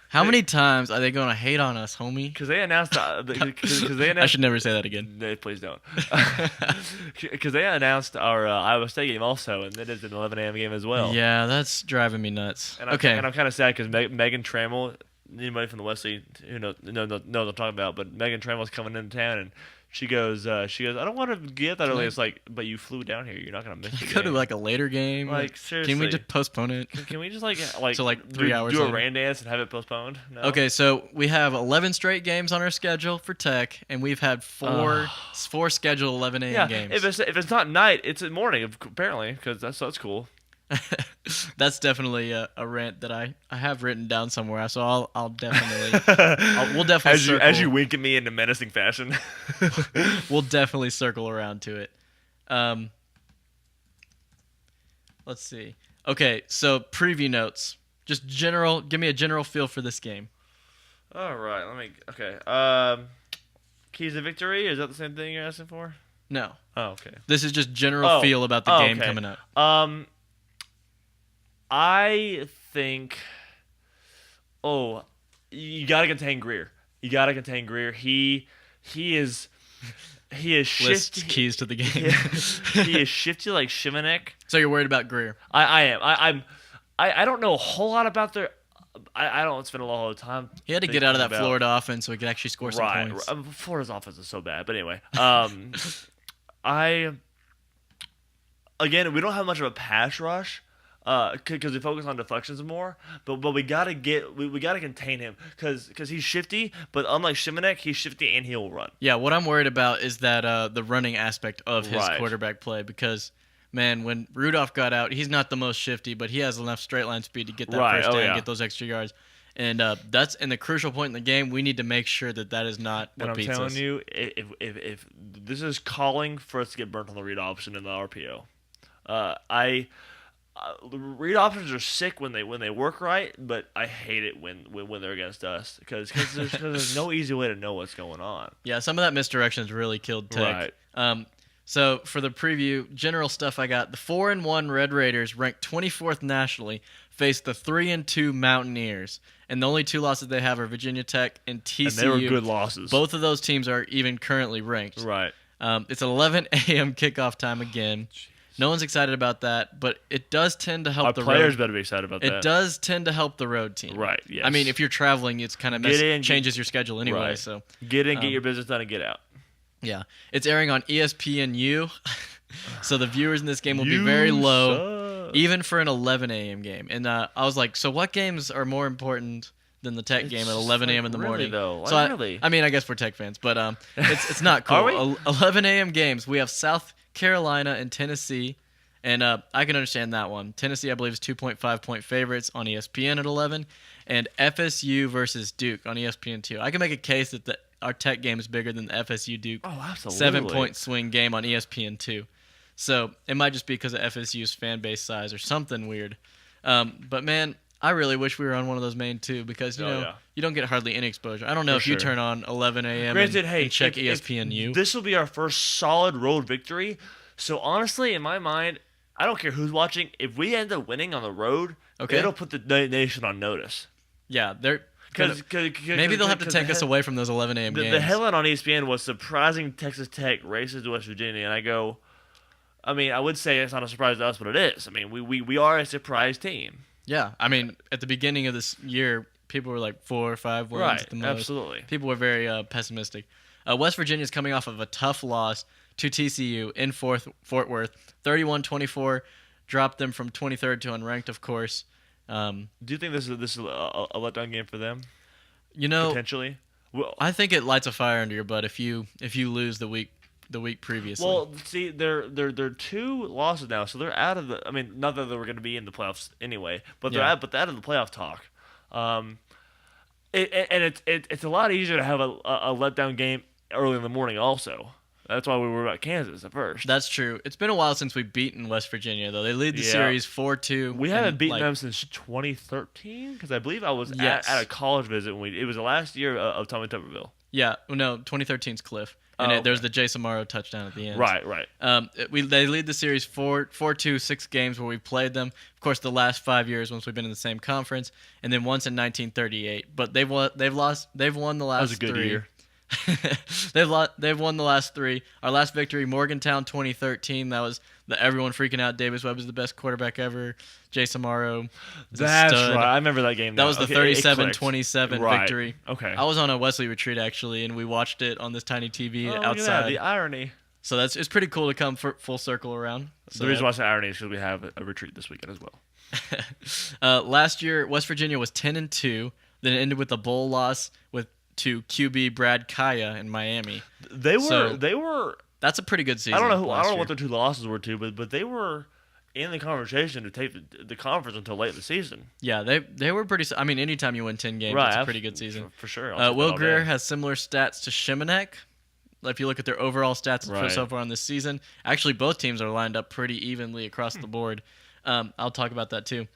How many times are they going to hate on us, homie? Because they announced. I should never say that again. No, please don't. Because they announced our Iowa State game also, and it is an 11 a.m. game as well. Yeah, that's driving me nuts. And okay. I'm kind of sad because Megan Trammell, anybody from the West League who knows what I'm talking about, but Megan Trammell's coming into town, and she goes, I don't want to get that early. It's like, but you flew down here. You're not going to miss it. Go to a later game. Seriously. Can we just postpone it? Can we just so 3 hours do later? a rain dance and have it postponed? No? Okay, so we have 11 straight games on our schedule for Tech, and we've had four scheduled 11 a.m. games. If it's not night, it's in morning apparently, because that's cool. That's definitely a rant that I have written down somewhere, so I'll definitely we'll definitely circle. As you wink at me in a menacing fashion. We'll definitely circle around to it. Let's see. Okay, so preview notes. Just give me a general feel for this game. All right, okay. Keys to victory, is that the same thing you're asking for? No. Oh, okay. This is just general feel about the game coming up. I think. Oh, you gotta contain Greer. He is shifty. Lists keys to the game. He is shifty like Shimanek. So you're worried about Greer? I am. I don't know a whole lot about their. I don't spend a lot of time. He had to get out of that Florida offense so he could actually score some points. Right. Florida's offense is so bad, but anyway. Again, we don't have much of a pass rush. Because we focus on deflections more, but we gotta contain him because he's shifty. But unlike Shimanek, he's shifty and he'll run. Yeah, what I'm worried about is that the running aspect of his quarterback play because, man, when Rudolph got out, he's not the most shifty, but he has enough straight line speed to get that first down, get those extra yards, and that's in the crucial point in the game. We need to make sure that is not what beats us. And I'm telling you, if this is calling for us to get burnt on the read option in the RPO, read options are sick when they work right, but I hate it when they're against us because there's no easy way to know what's going on. Yeah, some of that misdirection has really killed Tech. Right. So for the preview, general stuff I got: the 4-1 Red Raiders, ranked 24th nationally, face the 3-2 Mountaineers, and the only two losses they have are Virginia Tech and TCU. And they were good losses. Both of those teams are even currently ranked. Right. It's 11 a.m. kickoff time again. No one's excited about that, but it does tend to help the road. Our players better be excited about that. It does tend to help the road team. Right, yes. I mean, if you're traveling, it's kind of changes your schedule anyway. Right. So get in, get your business done, and get out. Yeah. It's airing on ESPNU, so the viewers in this game will be very low, even for an 11 a.m. game. And I was like, so what games are more important than the Tech game at 11 a.m. in the morning? Though. So I mean, I guess we're Tech fans, but it's not cool. Are we? 11 a.m. games. We have South Carolina and Tennessee And I can understand that one. Tennessee, I believe, is 2.5-point favorites on ESPN at 11, and FSU versus Duke on ESPN2. I can make a case that our Tech game is bigger than the FSU Duke 7-point swing game on ESPN2. So it might just be because of FSU's fan base size or something weird. But man, I really wish we were on one of those main two because you don't get hardly any exposure. I don't know if you turn on 11 a.m. and check ESPNU. This will be our first solid road victory. So honestly, in my mind, I don't care who's watching. If we end up winning on the road, it'll put the nation on notice. Yeah, maybe they'll have to take us away from those 11 a.m. games. The headline on ESPN was surprising Texas Tech races to West Virginia, and I go, I would say it's not a surprise to us, but it is. We are a surprise team. Yeah, at the beginning of this year, people were like 4 or 5 wins at the most. Absolutely. People were very pessimistic. West Virginia is coming off of a tough loss to TCU in Fort Worth, 31-24, dropped them from 23rd to unranked, of course. Do you think this is a letdown game for them? Potentially. Well, I think it lights a fire under your butt if you lose the week previously. Well, see, they're 2 losses now, so they're out of the. Not that they were going to be in the playoffs anyway, but they're out of the playoff talk. It's a lot easier to have a letdown game early in the morning. Also, that's why we were about Kansas at first. That's true. It's been a while since we've beaten West Virginia, though. They lead the series 4-2. We haven't beaten them since 2013, because I believe I was at a college visit when it was the last year of Tommy Tuberville. Yeah, no, 2013's Cliff. And there's the Jason Morrow touchdown at the end. Right. They lead the series 4-2, 6 games where we played them. Of course, the last 5 years once we've been in the same conference, and then once in 1938. But they've won the last 3. That was a good year. They've won the last 3. Our last victory, Morgantown 2013. That was everyone freaking out. Davis Webb is the best quarterback ever. Jason Morrow. That's right. I remember that game. That was the 37-27 victory. Okay. I was on a Wesley retreat actually, and we watched it on this tiny TV outside. Look at that, the irony. So it's pretty cool to come full circle around. So the reason why it's irony is because we have a retreat this weekend as well. Last year, West Virginia was 10-2. Then it ended with a bowl loss to QB Brad Kaya in Miami. They were. That's a pretty good season. I don't know what their 2 losses were to, but they were in the conversation to take the conference until late in the season. Yeah, they were pretty. Anytime you win 10 games, it's a pretty good season for sure. Will Grier has similar stats to Shimanek. If you look at their overall stats so far on this season, actually both teams are lined up pretty evenly across the board. I'll talk about that too.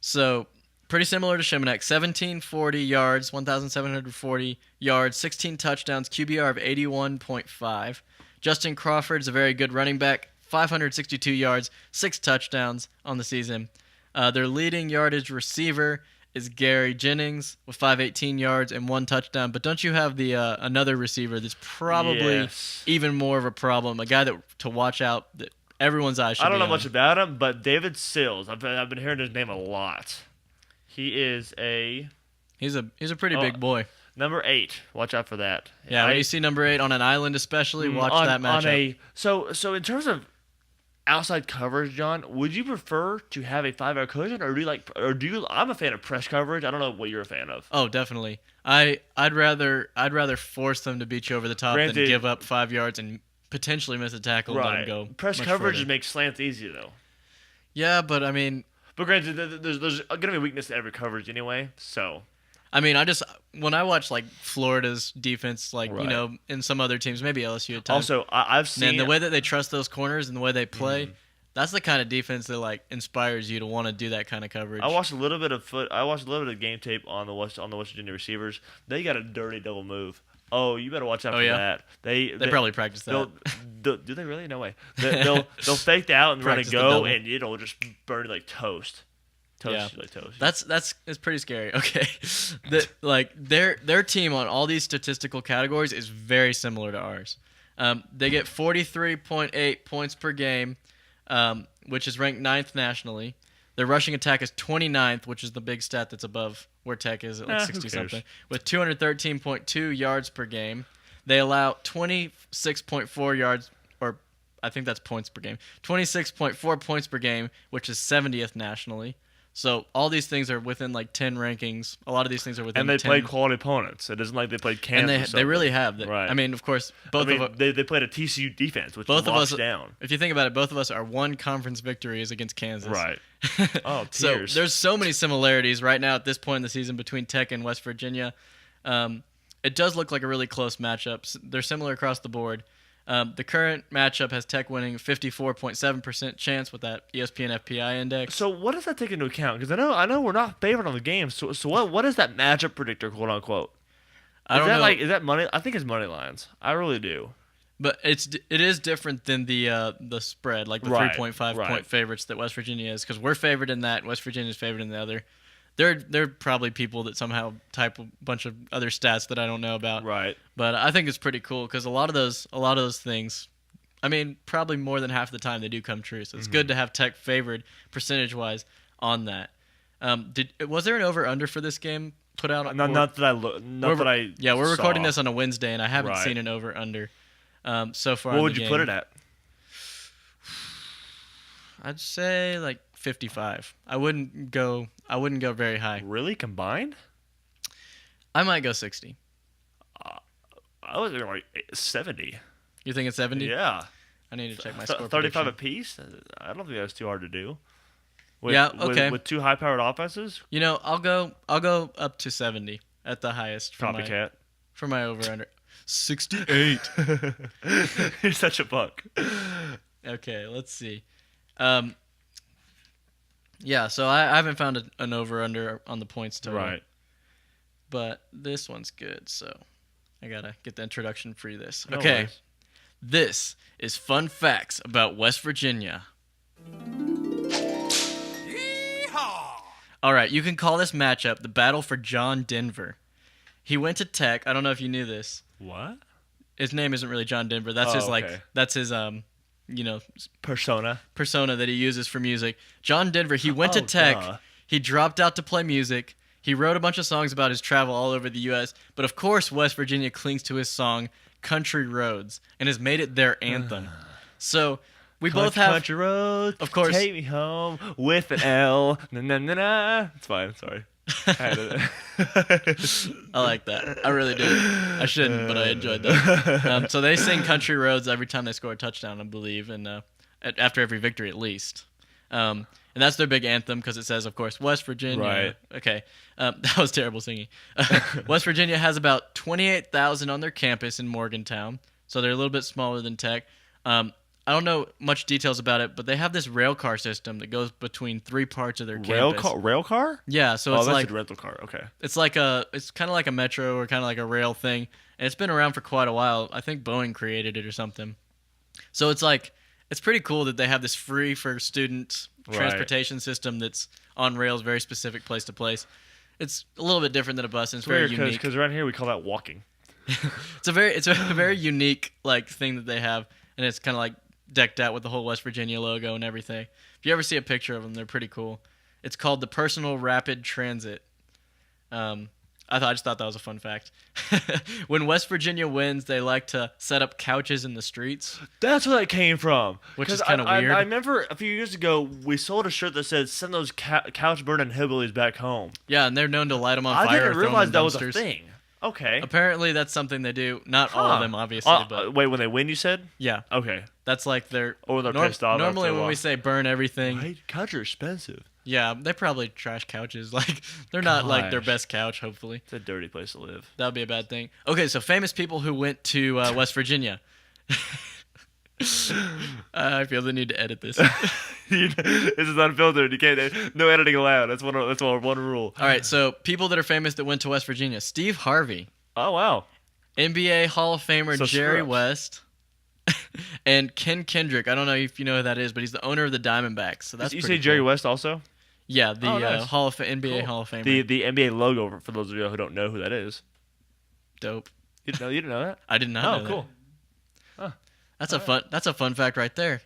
So. Pretty similar to Shimanek, 1,740 yards, 1,740 yards, 16 touchdowns, QBR of 81.5. Justin Crawford's a very good running back, 562 yards, 6 touchdowns on the season. Their leading yardage receiver is Gary Jennings with 518 yards and 1 touchdown. But don't you have the another receiver that's probably even more of a problem, a guy to watch out that everyone's eyes should be on? I don't know much about him, but David Sills, I've been hearing his name a lot. He is He's a pretty big boy. Number 8. Watch out for that. Yeah, when you see number 8 on an island especially, watch that matchup. So in terms of outside coverage, John, would you prefer to have a 5-yard cushion, or do you I'm a fan of press coverage. I don't know what you're a fan of. Oh, definitely. I'd rather force them to beat you over the top than give up 5 yards and potentially miss a tackle and let them go. Press coverage makes slants easy though. Yeah, but But granted, there's going to be weakness to every coverage anyway, so. When I watch, Florida's defense, in some other teams, maybe LSU at times. Also, I've seen. And the way that they trust those corners and the way they play, that's the kind of defense that, inspires you to want to do that kind of coverage. I watched a little bit of game tape on the West Virginia receivers. They got a dirty double move. Oh, you better watch out for that. They probably practice that. Do they really? No way. They'll fake out and run a go, and it'll just burn like toast. Like toast. That's pretty scary. Okay, their team on all these statistical categories is very similar to ours. They get 43.8 points per game, which is ranked 9th nationally. Their rushing attack is 29th, which is the big stat that's above where Tech is at 60-something, with 213.2 yards per game. They allow 26.4 yards, or I think that's points per game, 26.4 points per game, which is 70th nationally. So all these things are within like 10 rankings. A lot of these things are within 10. And they played quality opponents. It isn't like they played Kansas. And they really have. Right. I mean, of course, they played a TCU defense, which both was of us down. If you think about it, both of us are one conference victories against Kansas. Right. Oh, So tears. there's so many similarities right now at this point in the season between Tech and West Virginia. It does look like a really close matchup. They're similar across the board. The current matchup has Tech winning 54.7% chance with that ESPN FPI index. So what does that take into account? Because I know we're not favored on the game. So what is that matchup predictor, quote unquote? I don't know. Is that money? I think it's money lines. I really do. But it is different than the spread, like the 3.5 point favorites that West Virginia is, because we're favored in that, West Virginia is favored in the other. There are probably people that somehow type a bunch of other stats that I don't know about. Right. But I think it's pretty cool because a lot of those things, I mean, probably more than half the time they do come true. So it's good to have Tech favored percentage-wise on that. Was there an over/under for this game put out? Not that I look. Yeah, we're saw. recording this on a Wednesday, and I haven't seen an over/under so far. What would you put it at? I'd say like 55. I wouldn't go very high. Really? Combined? I might go 60. I was like 70. You think it's 70? Yeah. I need to check my score 35 prediction. apiece? I don't think that's too hard to do. With two high-powered offenses? You know, I'll go up to 70 at the highest for Copycat. my over/under. 68. You're such a buck. Okay, let's see. Yeah, so I haven't found an over/under on the points total. Right. But this one's good, so I gotta get the introduction for this. No Okay, worries. This is fun facts about West Virginia. Yeehaw! All right, you can call this matchup the Battle for John Denver. He went to Tech. I don't know if you knew this. What? His name isn't really John Denver. That's okay. that's his Persona that he uses for music. John Denver, he went to Tech. Duh. He dropped out to play music. He wrote a bunch of songs about his travel all over the U.S., but of course West Virginia clings to his song Country Roads and has made it their anthem. So we both have Country Road. Of course. Take me home with an L. Na, na, na, na. It's fine. Sorry. I like that. I really do. I shouldn't, but I enjoyed that. So they sing Country Roads every time they score a touchdown, I believe, and after every victory at least. And that's their big anthem because it says, of course, West Virginia. Right. Okay. That was terrible singing. West Virginia has about 28,000 on their campus in Morgantown, so they're a little bit smaller than Tech. I don't know much details about it, but they have this rail car system that goes between three parts of their campus. Rail car? Yeah, so Oh, it's that's like a rental car. Okay. it's kind of like a metro or kind of like a rail thing, and it's been around for quite a while. I think Boeing created it or something. So it's pretty cool that they have this free for students transportation system that's on rails, very specific place to place. It's a little bit different than a bus, and it's very unique. Because around here we call that walking. It's a very unique like thing that they have, and it's kind of like decked out with the whole West Virginia logo and everything. If you ever see a picture of them, they're pretty cool. It's called the Personal Rapid Transit. I just thought that was a fun fact. When West Virginia wins, they like to set up couches in the streets. That's where that came from. Which is kinda weird. I remember a few years ago we sold a shirt that said "Send those couch burning hillbillies back home." Yeah, and they're known to light them on I fire. didn't or throw them realize in that was a dumpsters. thing. Okay. Apparently, that's something they do. Not all of them, obviously, but wait, when they win, you said? yeah, Okay. that's like their. Or they're pissed off. Normally, after a when while. we say burn everything, Right? Couches are expensive. yeah, they probably trash couches. Like they're not like their Gosh. best couch. Hopefully, It's a dirty place to live. that would be a bad thing. Okay, so famous people who went to West Virginia. I feel the need to edit this. This is unfiltered. You can't. No editing allowed. That's one rule. All right, so people that are famous that went to West Virginia: Steve Harvey, Oh wow. NBA Hall of Famer So Jerry screw-ups. West, and Ken Kendrick. I don't know if you know who that is, but he's the owner of the Diamondbacks. So that's you pretty say Jerry cool. West also? Yeah, the Oh, nice. NBA Cool. Hall of Famer. The NBA logo for those of you who don't know who that is. Dope. You didn't know that? I did not Oh, know cool. that. That's a fun fact right there.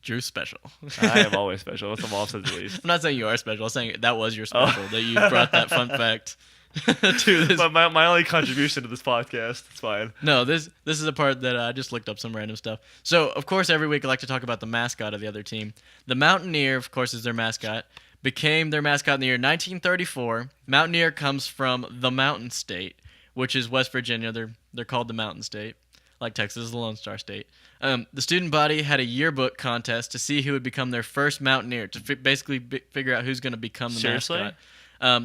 Drew's special. I am always special. That's what says at least. I'm not saying you are special. I'm saying that was your special, that you brought that fun fact to this. My only contribution to this podcast. It's fine. No, this is a part that I just looked up some random stuff. So, of course, every week I like to talk about the mascot of the other team. The Mountaineer, of course, is their mascot. became their mascot in the year 1934. Mountaineer comes from the Mountain State, which is West Virginia. They're called the Mountain State, like Texas is the Lone Star State. The student body had a yearbook contest to see who would become their first Mountaineer, to basically figure out who's going to become the mascot.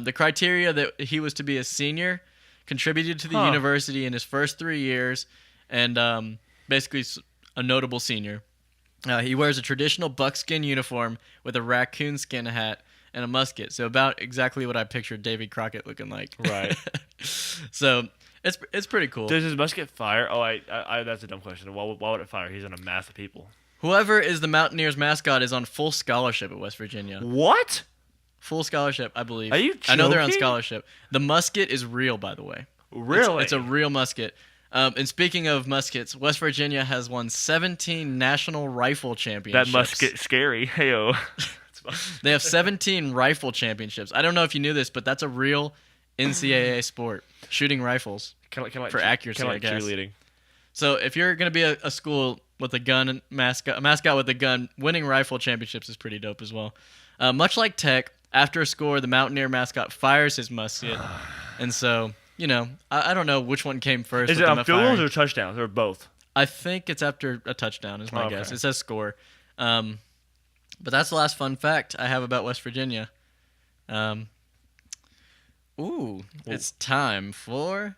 The criteria that he was to be a senior, contributed to the university in his first 3 years, and basically a notable senior. He wears a traditional buckskin uniform with a raccoon skin hat and a musket. So about exactly what I pictured Davy Crockett looking like. Right. So it's pretty cool. Does his musket fire? Oh, I that's a dumb question. Why would it fire? He's in a mass of people. Whoever is the Mountaineers mascot is on full scholarship at West Virginia. What? Full scholarship, I believe. Are you joking? I know they're on scholarship. The musket is real, by the way. Really? It's a real musket. And speaking of muskets, West Virginia has won 17 national rifle championships. That musket scary. Heyo. They have 17 rifle championships. I don't know if you knew this, but that's a real NCAA sport, shooting rifles for accuracy, I guess. Cheerleading. So if you're going to be a school with a gun mascot, a mascot with a gun, winning rifle championships is pretty dope as well. Much like Tech, after a score, the Mountaineer mascot fires his musket, and so I don't know which one came first. Is it on field goals or touchdowns or both? I think it's after a touchdown is my guess. It says score. But that's the last fun fact I have about West Virginia. It's time for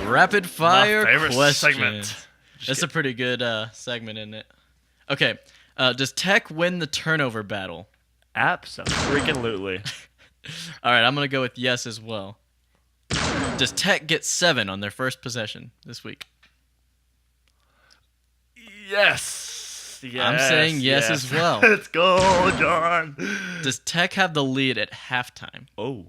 rapid fire questions. Segment. That's a pretty good segment, isn't it? Okay. Does Tech win the turnover battle? Absolutely. All right, I'm going to go with yes as well. Does Tech get 7 on their first possession this week? Yes. I'm saying yes as well. Let's go, John. Does Tech have the lead at halftime? Oh.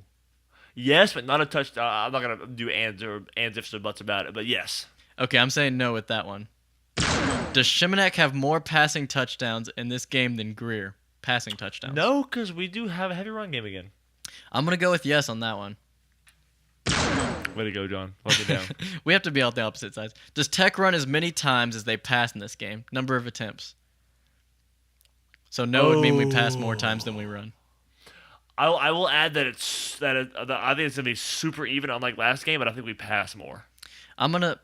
Yes, but not a touchdown. I'm not going to do ands or ands ifs or buts about it, but yes. Okay, I'm saying no with that one. Does Shimanek have more passing touchdowns in this game than Greer? Passing touchdowns. No, because we do have a heavy run game again. I'm going to go with yes on that one. Way to go, John. Lock it down. We have to be on the opposite sides. Does Tech run as many times as they pass in this game? Number of attempts. So no would mean we pass more times than we run. I will add that I think it's gonna be super even unlike last game, but I think we pass more. I'm gonna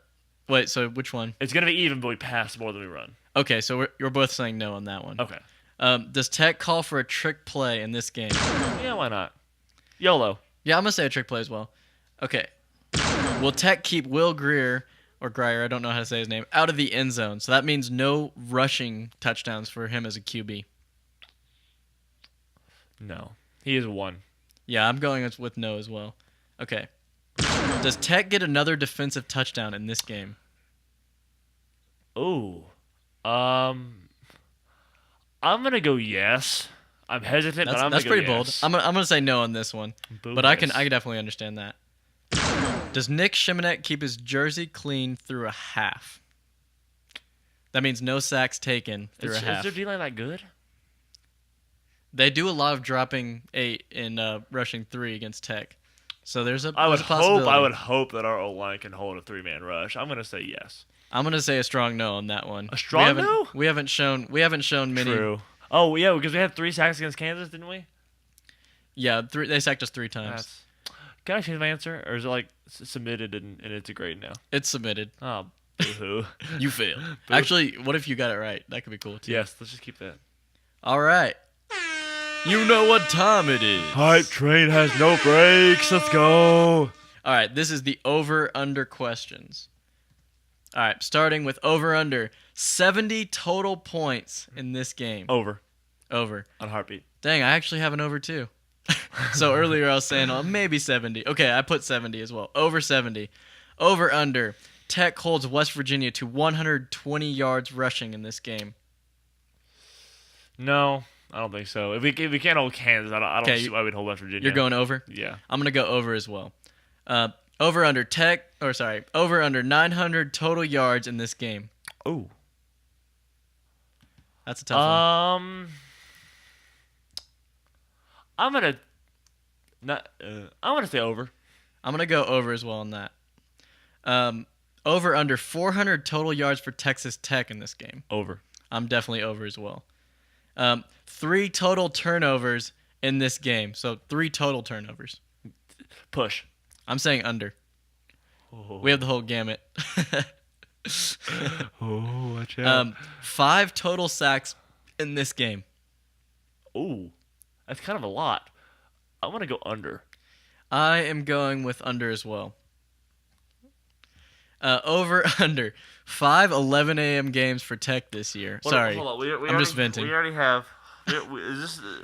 wait. So which one? It's gonna be even, but we pass more than we run. Okay, so you're both saying no on that one. Okay. Does Tech call for a trick play in this game? Yeah, why not? YOLO. Yeah, I'm gonna say a trick play as well. Okay. Will Tech keep Will Greer, or Grier, I don't know how to say his name, out of the end zone? So that means no rushing touchdowns for him as a QB. No. He is 1. Yeah, I'm going with no as well. Okay. Does Tech get another defensive touchdown in this game? Ooh. I'm going to go yes. I'm hesitant, but I'm going to go yes. That's pretty bold. I'm gonna say no on this one. But I can definitely understand that. Does Nick Shimanek keep his jersey clean through a half? That means no sacks taken through a half. Is their D-line that good? They do a lot of dropping 8 and rushing 3 against Tech. So there's a possibility. I would hope that our O-line can hold a 3-man rush. I'm going to say yes. I'm going to say a strong no on that one. A strong no? We haven't shown many. True. Oh, yeah, because we had 3 sacks against Kansas, didn't we? Yeah, they sacked us 3 times. Can I change my answer? Or is it like submitted and it's a grade now? It's submitted. Oh, boo-hoo. You failed. Actually, what if you got it right? That could be cool, too. Yes, let's just keep that. All right. You know what time it is. Hype train has no brakes. Let's go. All right, this is the over-under questions. All right, starting with over-under. 70 total points in this game. Over. Over. On heartbeat. Dang, I actually have an over, too. So earlier I was saying maybe 70. Okay, I put 70 as well. Over 70. Over-under. Tech holds West Virginia to 120 yards rushing in this game. No. I don't think so. If we can't hold Kansas, I don't see why we'd hold West Virginia. You're going over? Yeah. I'm going to go over as well. Over under 900 total yards in this game. Oh. That's a tough one. I'm going to say over. I'm going to go over as well on that. Over under 400 total yards for Texas Tech in this game. Over. I'm definitely over as well. 3 total turnovers in this game. So 3 total turnovers. Push. I'm saying under. Oh. We have the whole gamut. Watch out. 5 total sacks in this game. Ooh, that's kind of a lot. I want to go under. I am going with under as well. Over, under. 5 11 a.m. games for Tech this year. Sorry, hold on. I'm just venting. We already have...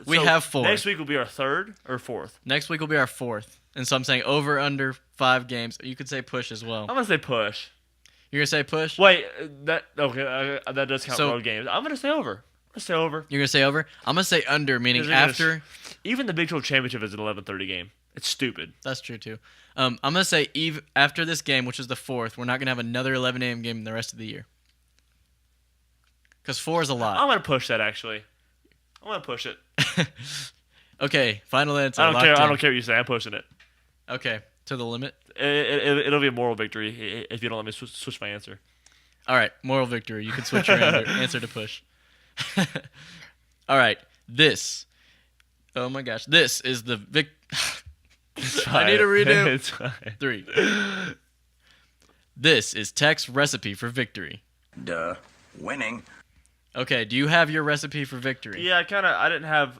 We have 4. Next week will be our 3rd or 4th? Next week will be our 4th. And so I'm saying over, under 5 games. You could say push as well. I'm going to say push. You're going to say push? Wait, that does count road games. I'm going to say over. You're going to say over? I'm going to say under, meaning after. Even the Big 12 Championship is an 11:30 game. It's stupid. That's true, too. I'm going to say after this game, which is the 4th, we're not going to have another 11 a.m. game the rest of the year. Because 4 is a lot. I'm going to push that, actually. I'm going to push it. Okay, final answer. I don't care what you say. I'm pushing it. Okay, to the limit? It'll be a moral victory if you don't let me switch my answer. All right, moral victory. You can switch your answer to push. All right, this. Oh my gosh, this is the I need a redo. It's fine. 3. This is Tech's recipe for victory. Duh. Winning. Okay, do you have your recipe for victory? Yeah, I didn't have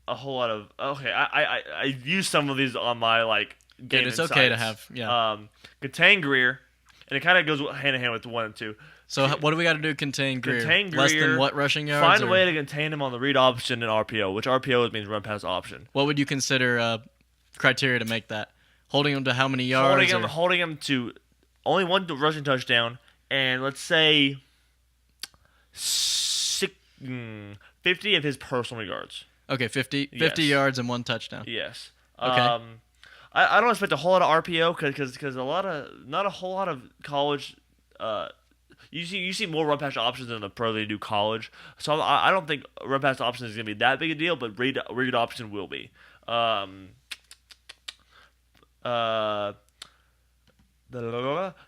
a whole lot of... Okay, I used some of these on my, game Dude, it's insights. okay to have, yeah. Contain Greer, and it kind of goes hand-in-hand with 1 and 2. So what do we got to do to contain Greer? Contain Greer. Less than what rushing yards? Find a way to contain him on the read option and RPO, which RPO means run pass option. What would you consider criteria to make that? Holding him to how many yards? Holding him to only 1 rushing touchdown, and let's say 50 of his personal yards. Okay, 50 Yes. yards and 1 touchdown. Yes. Okay. I don't expect a whole lot of RPO because not a whole lot of college. You see more run pass options in the pro than you do college. So I don't think run pass option is gonna be that big a deal, but read option will be.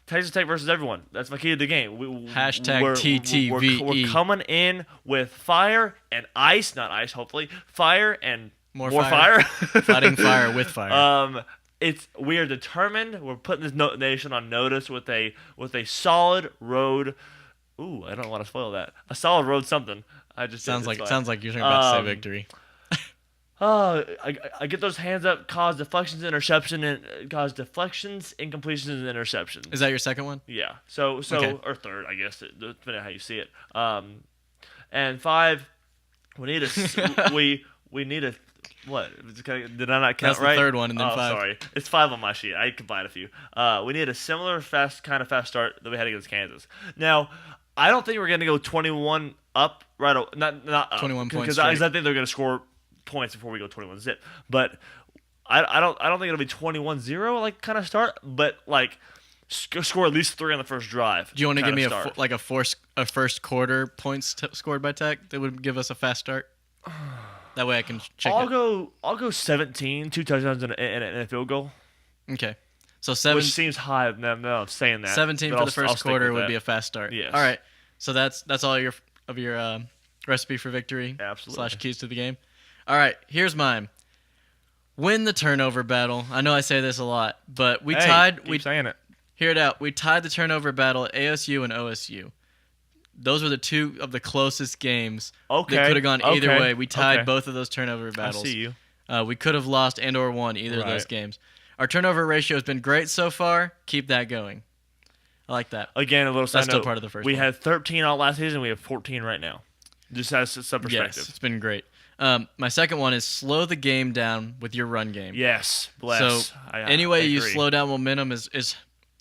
Texas Tech versus everyone. That's my key to the game. #TTVE. We're coming in with fire and ice, not ice, hopefully. Fire and more fire. Fighting fire with fire. We are determined. We're putting this nation on notice with a solid road. Ooh, I don't want to spoil that. A solid road something. Sounds like you're about to say victory. I get those hands up, cause deflections, incompletions, and interceptions. Is that your second one? Yeah. So Okay. Or third, I guess, depending on how you see it. And 5, we need a what? Did I not count That's right? the third one, and then 5. Sorry, it's 5 on my sheet. I combined a few. We need a similar fast start that we had against Kansas. Now, I don't think we're going to go 21 up right. Not up, 21 points because I think they're going to score points before we go 21 zip. But I don't think it'll be 21-0 kind of start, but score at least 3 on the first drive. Do you want to give me a first quarter points scored by Tech that would give us a fast start? That way I can check. I'll go 17, 2 touchdowns and a field goal. Okay, so 7. Which seems high. No, I'm saying that. 17 for the first quarter would be a fast start. Yes. All right. So that's all of your recipe for victory. Absolutely. / keys to the game. All right. Here's mine. Win the turnover battle. I know I say this a lot, but we tied. Keep saying it. Hear it out. We tied the turnover battle at ASU and OSU. Those were the 2 of the closest games. Okay. That could have gone either way. We tied Okay. both of those turnover battles. I see you. We could have lost and or won either of those games. Our turnover ratio has been great so far. Keep that going. I like that. Again, a little side That's still note, part of the first we one. had 13 out last season. We have 14 right now. Just as some perspective. Yes, it's been great. My second one is slow the game down with your run game. Yes. Bless. So I you agree. slow down momentum is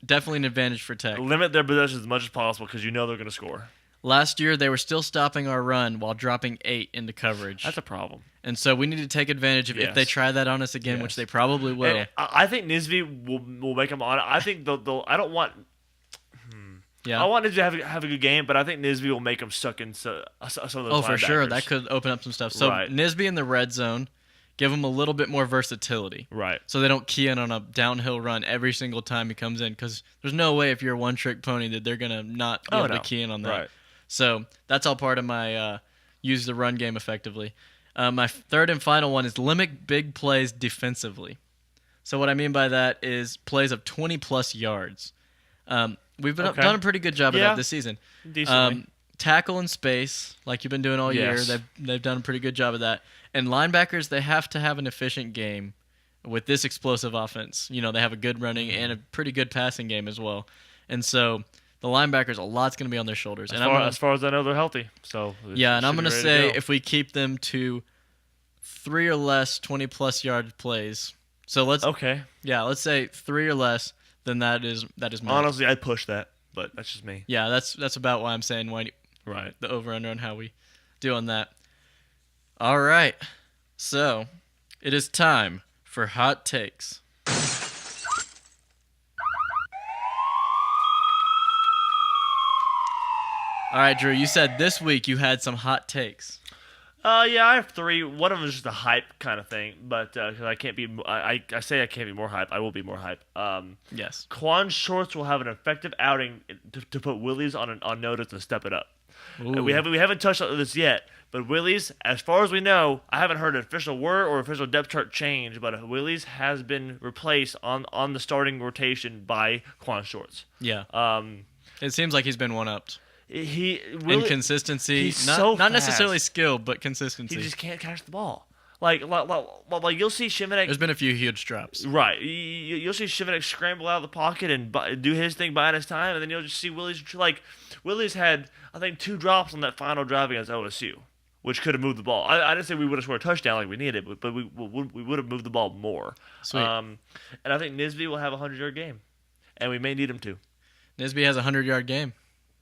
definitely an advantage for Tech. Limit their possessions as much as possible because you know they're going to score. Last year, they were still stopping our run while dropping 8 into coverage. That's a problem. And so we need to take advantage of if they try that on us again, which they probably will. And I think Nisby will make them on. I think they'll. I don't want. Yeah. I want Nisby to have a good game, but I think Nisby will make them suck in some of those Oh, for sure. linebackers. That could open up some stuff. So Right. Nisby in the red zone, give him a little bit more versatility. Right. So they don't key in on a downhill run every single time he comes in, because there's no way if you're a one-trick pony that they're going to not be able to key in on that. Right. So that's all part of my use the run game effectively. My third and final one is limit big plays defensively. So what I mean by that is plays of 20-plus yards. We've done a pretty good job of that this season. Decently. Tackle in space, like you've been doing all year. They've done a pretty good job of that. And linebackers, they have to have an efficient game with this explosive offense. You know, they have a good running and a pretty good passing game as well. And so the linebackers, a lot's going to be on their shoulders. As far as I know, they're healthy. So and I'm going to say if we keep them to 3 or less 20-plus yard plays. So let's say 3 or less, then that is mine. Honestly, I'd push that, but that's just me. Yeah, that's about why I'm saying right. The over-under on how we do on that. All right. So, it is time for hot takes. All right, Drew, you said this week you had some hot takes. Yeah, I have 3. One of them is just a hype kind of thing, but because I can't be, I say I can't be more hype. I will be more hype. Yes. Quan Shorts will have an effective outing to put Willie's on notice and step it up. We haven't touched on this yet, but Willie's, as far as we know, I haven't heard an official word or official depth chart change, but Willie's has been replaced on the starting rotation by Quan Shorts. Yeah. It seems like he's been one-upped. In consistency, not necessarily skill, but consistency. He just can't catch the ball. Like you'll see Shivanek. There's been a few huge drops. Right, you'll see Shivanek scramble out of the pocket and do his thing, buying his time, and then you'll just see Willie's had I think 2 drops on that final drive against OSU, which could have moved the ball. I didn't say we would have scored a touchdown like we needed, but we would have moved the ball more. Sweet. And I think Nisby will have a 100-yard game, and we may need him to. Nisby has a 100-yard game.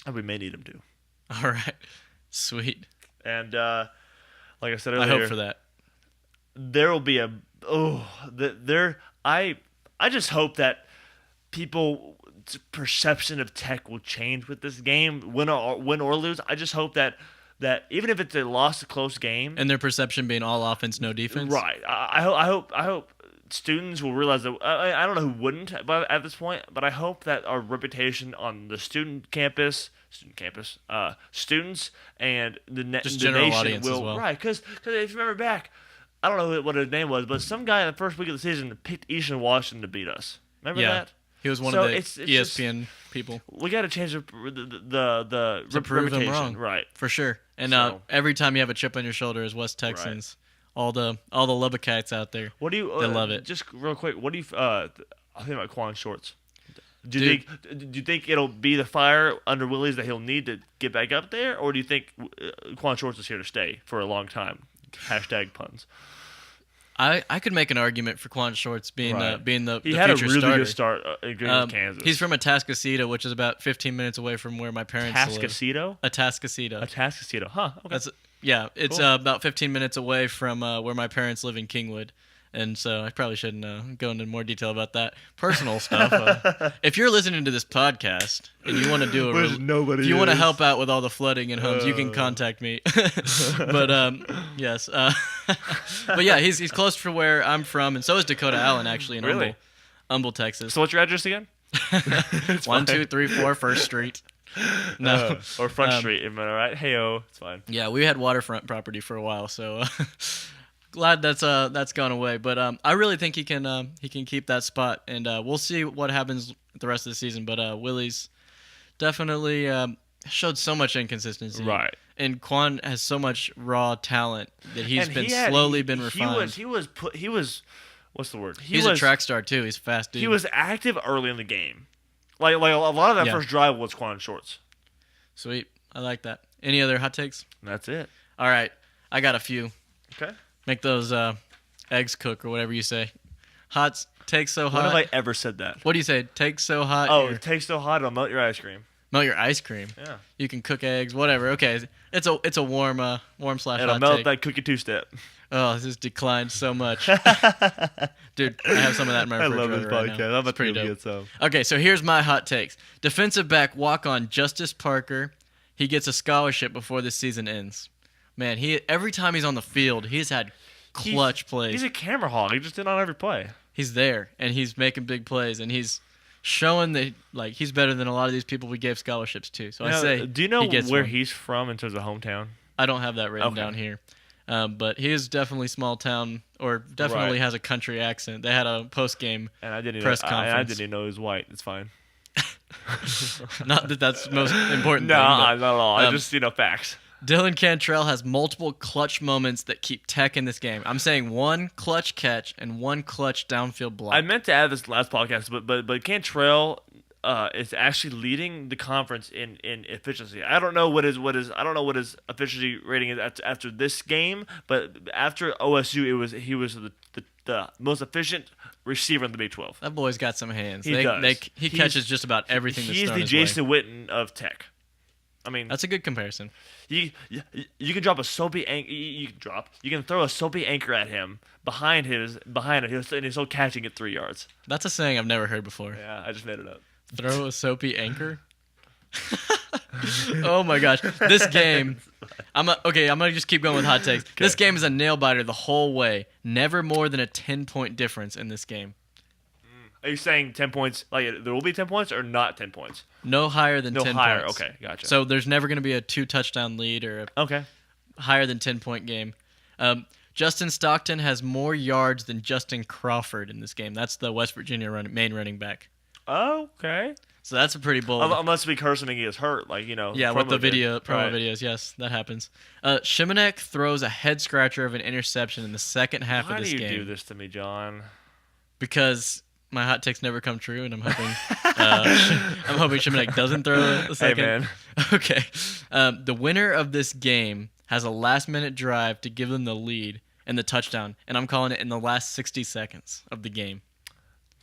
And we may need him to. All right. Sweet. And like I said earlier, I hope for that. There will be I just hope that people's perception of Tech will change with this game, win or lose. I just hope that even if it's a loss, a close game, and their perception being all offense, no defense. Right. I hope students will realize that. I don't know who wouldn't at this point, but I hope that our reputation on the students and the general nation audience will as well. Right, because if you remember back, I don't know what his name was, but some guy in the first week of the season picked Eastern Washington to beat us. Remember that? He was one of the ESPN people. We got to change the to prove them wrong, right? For sure. And every time you have a chip on your shoulder as West Texans, all the Lubbock-ites out there, what do you? They love it. Just real quick, what do you? I think about Quan Shorts. Do you think it'll be the fire under Willie's that he'll need to get back up there, or do you think Quan Shorts is here to stay for a long time? Hashtag puns. I could make an argument for Quan Shorts being the he had a really starter. good start against Kansas. He's from Atascocita, which is about 15 minutes away from where my parents live. Atascocita? Atascocita. Huh. Okay. It's cool. About 15 minutes away from where my parents live in Kingwood. And so I probably shouldn't go into more detail about that personal stuff. If you're listening to this podcast and you want to do if you want to help out with all the flooding in homes, you can contact me. But yes, but yeah, he's close to where I'm from, and so is Dakota Allen actually in Humble, Texas. So what's your address again? 1234 First Street. No, or Front Street. Am I right? Heyo, it's fine. Yeah, we had waterfront property for a while, so. Glad that's gone away, but I really think he can keep that spot, and we'll see what happens the rest of the season. But Willie's definitely showed so much inconsistency, right? And Quan has so much raw talent that he's slowly been refined. He was what's the word? He's a track star too. He's a fast dude. He was active early in the game, like a lot of that first drive was Quan Shorts. Sweet, I like that. Any other hot takes? That's it. All right, I got a few. Okay. Make those eggs cook or whatever you say. Hot take so hot. When have I ever said that? What do you say? Take so hot. Oh, it takes so hot it'll melt your ice cream. Melt your ice cream. Yeah. You can cook eggs, whatever. Okay, it's a warm / It'll hot melt take. that cookie 2-step. Oh, this has declined so much, dude. I have some of that in my refrigerator. I love this podcast. Right now. I'm pretty dope. Good, so. Okay, so here's my hot takes. Defensive back walk-on Justice Parker. He gets a scholarship before the season ends. Man, every time he's on the field, he's had clutch plays. He's a camera hog. He just did on every play. He's there, and he's making big plays, and he's showing that he's better than a lot of these people we gave scholarships to. So I say, do you know where he's from in terms of hometown? I don't have that written down here. But he is definitely small town, or definitely has a country accent. They had a post-game press conference. I didn't even know he was white. It's fine. Not that that's the most important no, thing. Not at all. I just, facts. Dylan Cantrell has multiple clutch moments that keep Tech in this game. I'm saying one clutch catch and one clutch downfield block. I meant to add this last podcast, but Cantrell is actually leading the conference in efficiency. I don't know what his efficiency rating is after this game, but after OSU, he was the most efficient receiver in the Big 12. That boy's got some hands. He catches just about everything that's thrown his way. He's the Jason Witten of Tech. I mean, that's a good comparison. You can drop a soapy anchor. You can throw a soapy anchor at him behind him, and he's still catching it 3 yards. That's a saying I've never heard before. Yeah, I just made it up. Throw a soapy anchor. Oh my gosh, this game. I'm gonna just keep going with hot takes. Okay. This game is a nail biter the whole way. Never more than a 10-point difference in this game. Are you saying 10 points? Like there will be 10 points or not 10 points? No higher than 10 points. Okay, gotcha. So there's never going to be a 2-touchdown lead or a higher than 10-point game. Justin Stockton has more yards than Justin Crawford in this game. That's the West Virginia main running back. Okay. So that's a pretty bold. Unless we curse him and he gets hurt, Yeah, with the promo videos, yes, that happens. Shimanek throws a head scratcher of an interception in the second half of this game. Why do you do this to me, John? Because my hot takes never come true, and I'm hoping Shimanek doesn't throw a second. Hey, man. Okay. The winner of this game has a last-minute drive to give them the lead and the touchdown, and I'm calling it in the last 60 seconds of the game.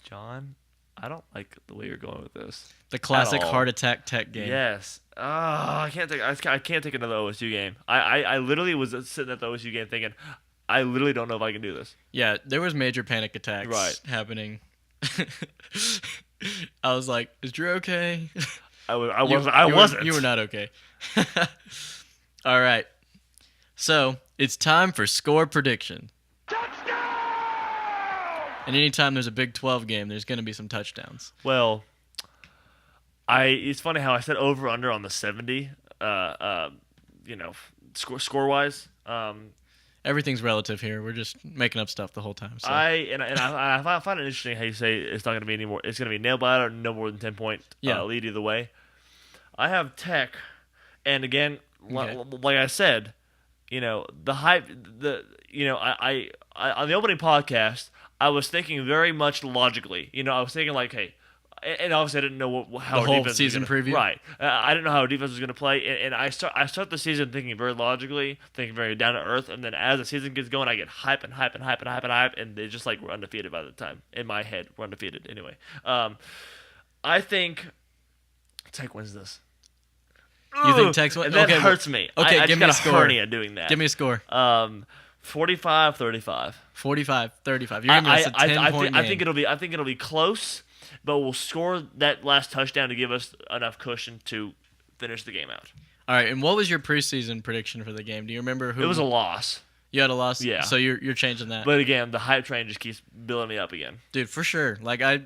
John, I don't like the way you're going with this. The classic heart attack Tech game. Yes. I can't take another OSU game. I literally was sitting at the OSU game thinking, I literally don't know if I can do this. Yeah, there was major panic attacks happening. I was like, "Is Drew okay?" I wasn't. You were not okay. All right. So it's time for score prediction. Touchdown! And anytime there's a Big 12 game, there's going to be some touchdowns. Well, it's funny how I said over under on the 70. Score wise. Everything's relative here. We're just making up stuff the whole time. So. I find it interesting how you say it's not going to be any more. It's going to be nail biter, no more than 10-point lead either way. I have Tech, and again, like I said, the hype. I on the opening podcast, I was thinking very much logically. I was thinking like, hey. And obviously, I didn't know how the whole season preview. Right, I didn't know how our defense was going to play, and I start the season thinking very logically, thinking very down to earth, and then as the season gets going, I get hype, and they just like we're undefeated by the time. In my head, we're undefeated anyway. I think Tech wins this. You think Tech's wins? That hurts me. Okay, I give me a score. Hernia doing that. Give me a score. 45-35. 45-35. You're giving us a 10-point game. I think it'll be close. But we'll score that last touchdown to give us enough cushion to finish the game out. All right, and what was your preseason prediction for the game? Do you remember who? It was a loss. You had a loss? Yeah. So you're changing that. But again, the hype train just keeps building me up again. Dude, for sure. Like I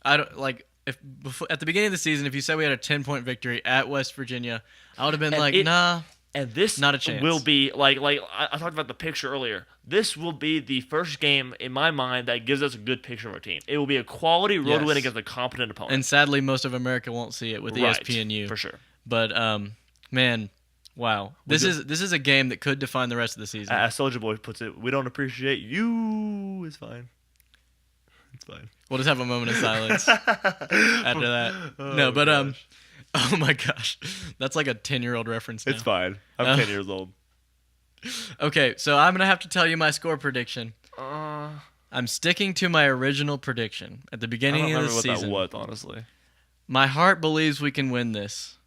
don't like if before, at the beginning of the season, if you said we had a 10-point victory at West Virginia, I would have been nah. And this not a chance. Will be like I talked about the picture earlier. This will be the first game in my mind that gives us a good picture of our team. It will be a quality road win against a competent opponent. And sadly, most of America won't see it with ESPNU for sure. But man, wow, this is a game that could define the rest of the season. As Soulja Boy puts it, we don't appreciate you. It's fine. It's fine. We'll just have a moment of silence after that. Oh my gosh. That's like a 10-year-old reference now. It's fine. I'm 10 years old. Okay, so I'm going to have to tell you my score prediction. I'm sticking to my original prediction at the beginning of the season. I don't remember what that was, honestly. My heart believes we can win this,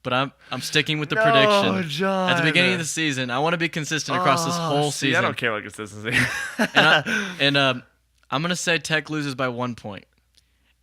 but I'm sticking with the prediction. John. At the beginning of the season, I want to be consistent across this whole season. I don't care about consistency. and I'm going to say Tech loses by 1 point.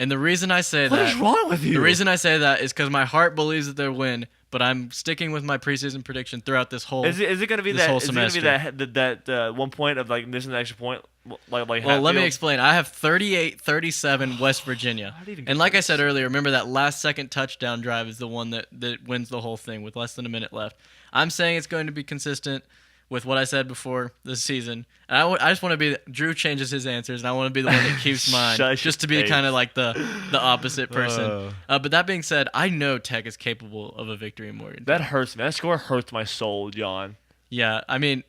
And the reason I say what is wrong with you? The reason I say that is because my heart believes that they'll win, but I'm sticking with my preseason prediction throughout this whole. Is it going to be this that? whole Is it going to semester. be that 1 point of like missing the extra point? Like well, let me explain. I have 38-37 West Virginia, and like I said earlier, remember that last second touchdown drive is the one that wins the whole thing with less than a minute left. I'm saying it's going to be consistent with what I said before this season. And I just want to be Drew changes his answers, and I want to be the one that keeps mine, just to be kind of like the opposite person. But that being said, I know Tech is capable of a victory in Morgantown. That hurts me. That score hurts my soul, John. Yeah, I mean,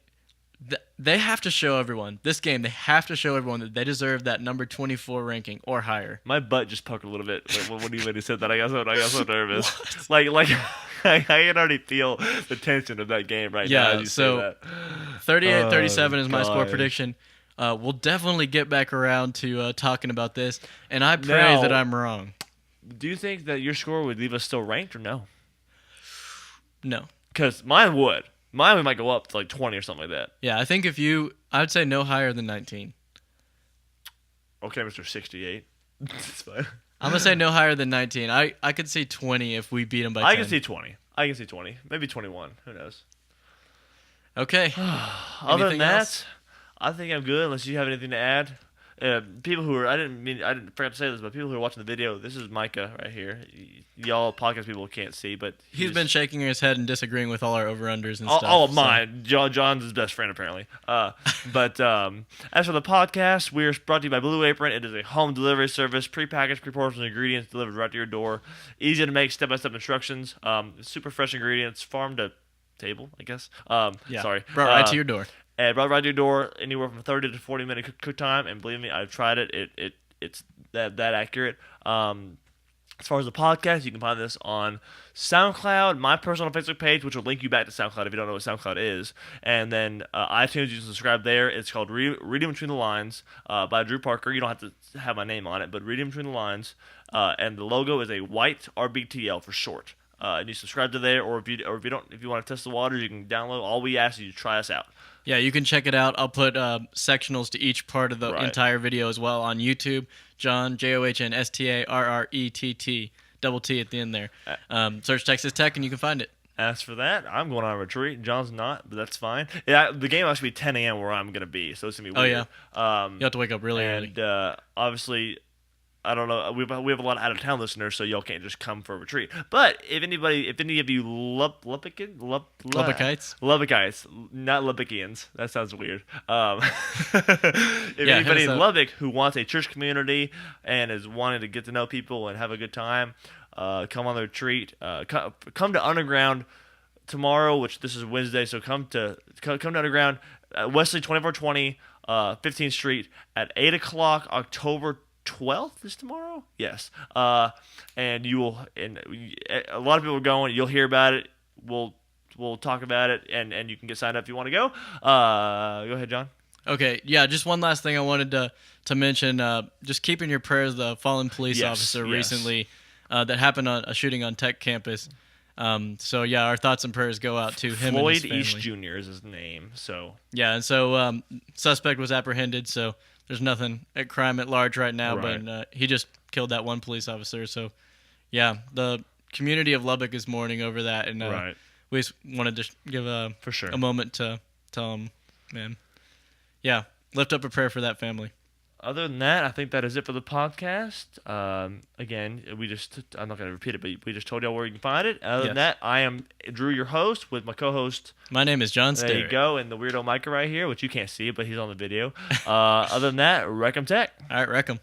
they have to show everyone this game. They have to show everyone that they deserve that number 24 ranking or higher. My butt just puckered a little bit when he said that. I got so nervous. like I can already feel the tension of that game right now. Yeah, so 38-37 is my score prediction. We'll definitely get back around to talking about this, and I pray that I'm wrong. Do you think that your score would leave us still ranked or no? No. Because mine would. Mine might go up to like 20 or something like that. Yeah, I think I would say no higher than 19. Okay, Mr. 68. It's fine. I'm going to say no higher than 19. I could see 20 if we beat them by 10. I can see 20. Maybe 21. Who knows? Okay. Other than that, else? I think I'm good unless you have anything to add. People who are, I didn't forget to say this, but people who are watching the video, this is Micah right here. Y'all podcast people can't see, but he's been shaking his head and disagreeing with all our over-unders and stuff. All of mine. John's his best friend, apparently. But as for the podcast, we're brought to you by Blue Apron. It is a home delivery service, prepackaged, pre-portioned ingredients delivered right to your door. Easy to make, step-by-step instructions. Super fresh ingredients, farm to table, I guess. Sorry. Brought right to your door. And brought right to your door, anywhere from 30 to 40 minute cook time. And believe me, I've tried it. It's that accurate. As far as the podcast, you can find this on SoundCloud, my personal Facebook page, which will link you back to SoundCloud if you don't know what SoundCloud is. And then iTunes, you can subscribe there. It's called Reading Between the Lines by Drew Parker. You don't have to have my name on it, but Reading Between the Lines. And the logo is a white RBTL for short. And you subscribe to there, or if you want to test the waters, you can download. All we ask is you to try us out. Yeah, you can check it out. I'll put sectionals to each part of the entire video as well on YouTube. John, JOHN, double T at the end there. Search Texas Tech and you can find it. As for that, I'm going on a retreat. John's not, but that's fine. Yeah, the game will actually be 10 a.m. where I'm going to be, so it's going to be weird. Oh, yeah. You have to wake up really early. And obviously, I don't know. We have a lot of out of town listeners, so y'all can't just come for a retreat. But if any of you Lubbockites, not Lubbockians, that sounds weird. If anybody in Lubbock who wants a church community and is wanting to get to know people and have a good time, come on the retreat. Come to Underground tomorrow, which this is Wednesday. So come to Underground, Wesley 2420, 15th Street at 8:00, October 12th is tomorrow. Yes. And a lot of people are going. You'll hear about it. We'll talk about it, and you can get signed up if you want to go. Go ahead, John. Okay. Yeah. Just one last thing I wanted to mention. Just keep in your prayers the fallen police officer recently that happened on a shooting on Tech campus. So yeah, our thoughts and prayers go out to him. Floyd and his East family. Jr. is his name. So yeah, and so suspect was apprehended. So there's nothing at crime at large right now, but he just killed that one police officer. So, yeah, the community of Lubbock is mourning over that, and we just wanted to give a moment to tell them, man, yeah, lift up a prayer for that family. Other than that, I think that is it for the podcast. Again, I'm not going to repeat it, but we just told y'all where you can find it. Other than that, I am Drew, your host, with my co-host. My name is John Sterrett. There you go, and the weirdo Micah right here, which you can't see, but he's on the video. Other than that, wreck 'em Tech. All right, wreck 'em.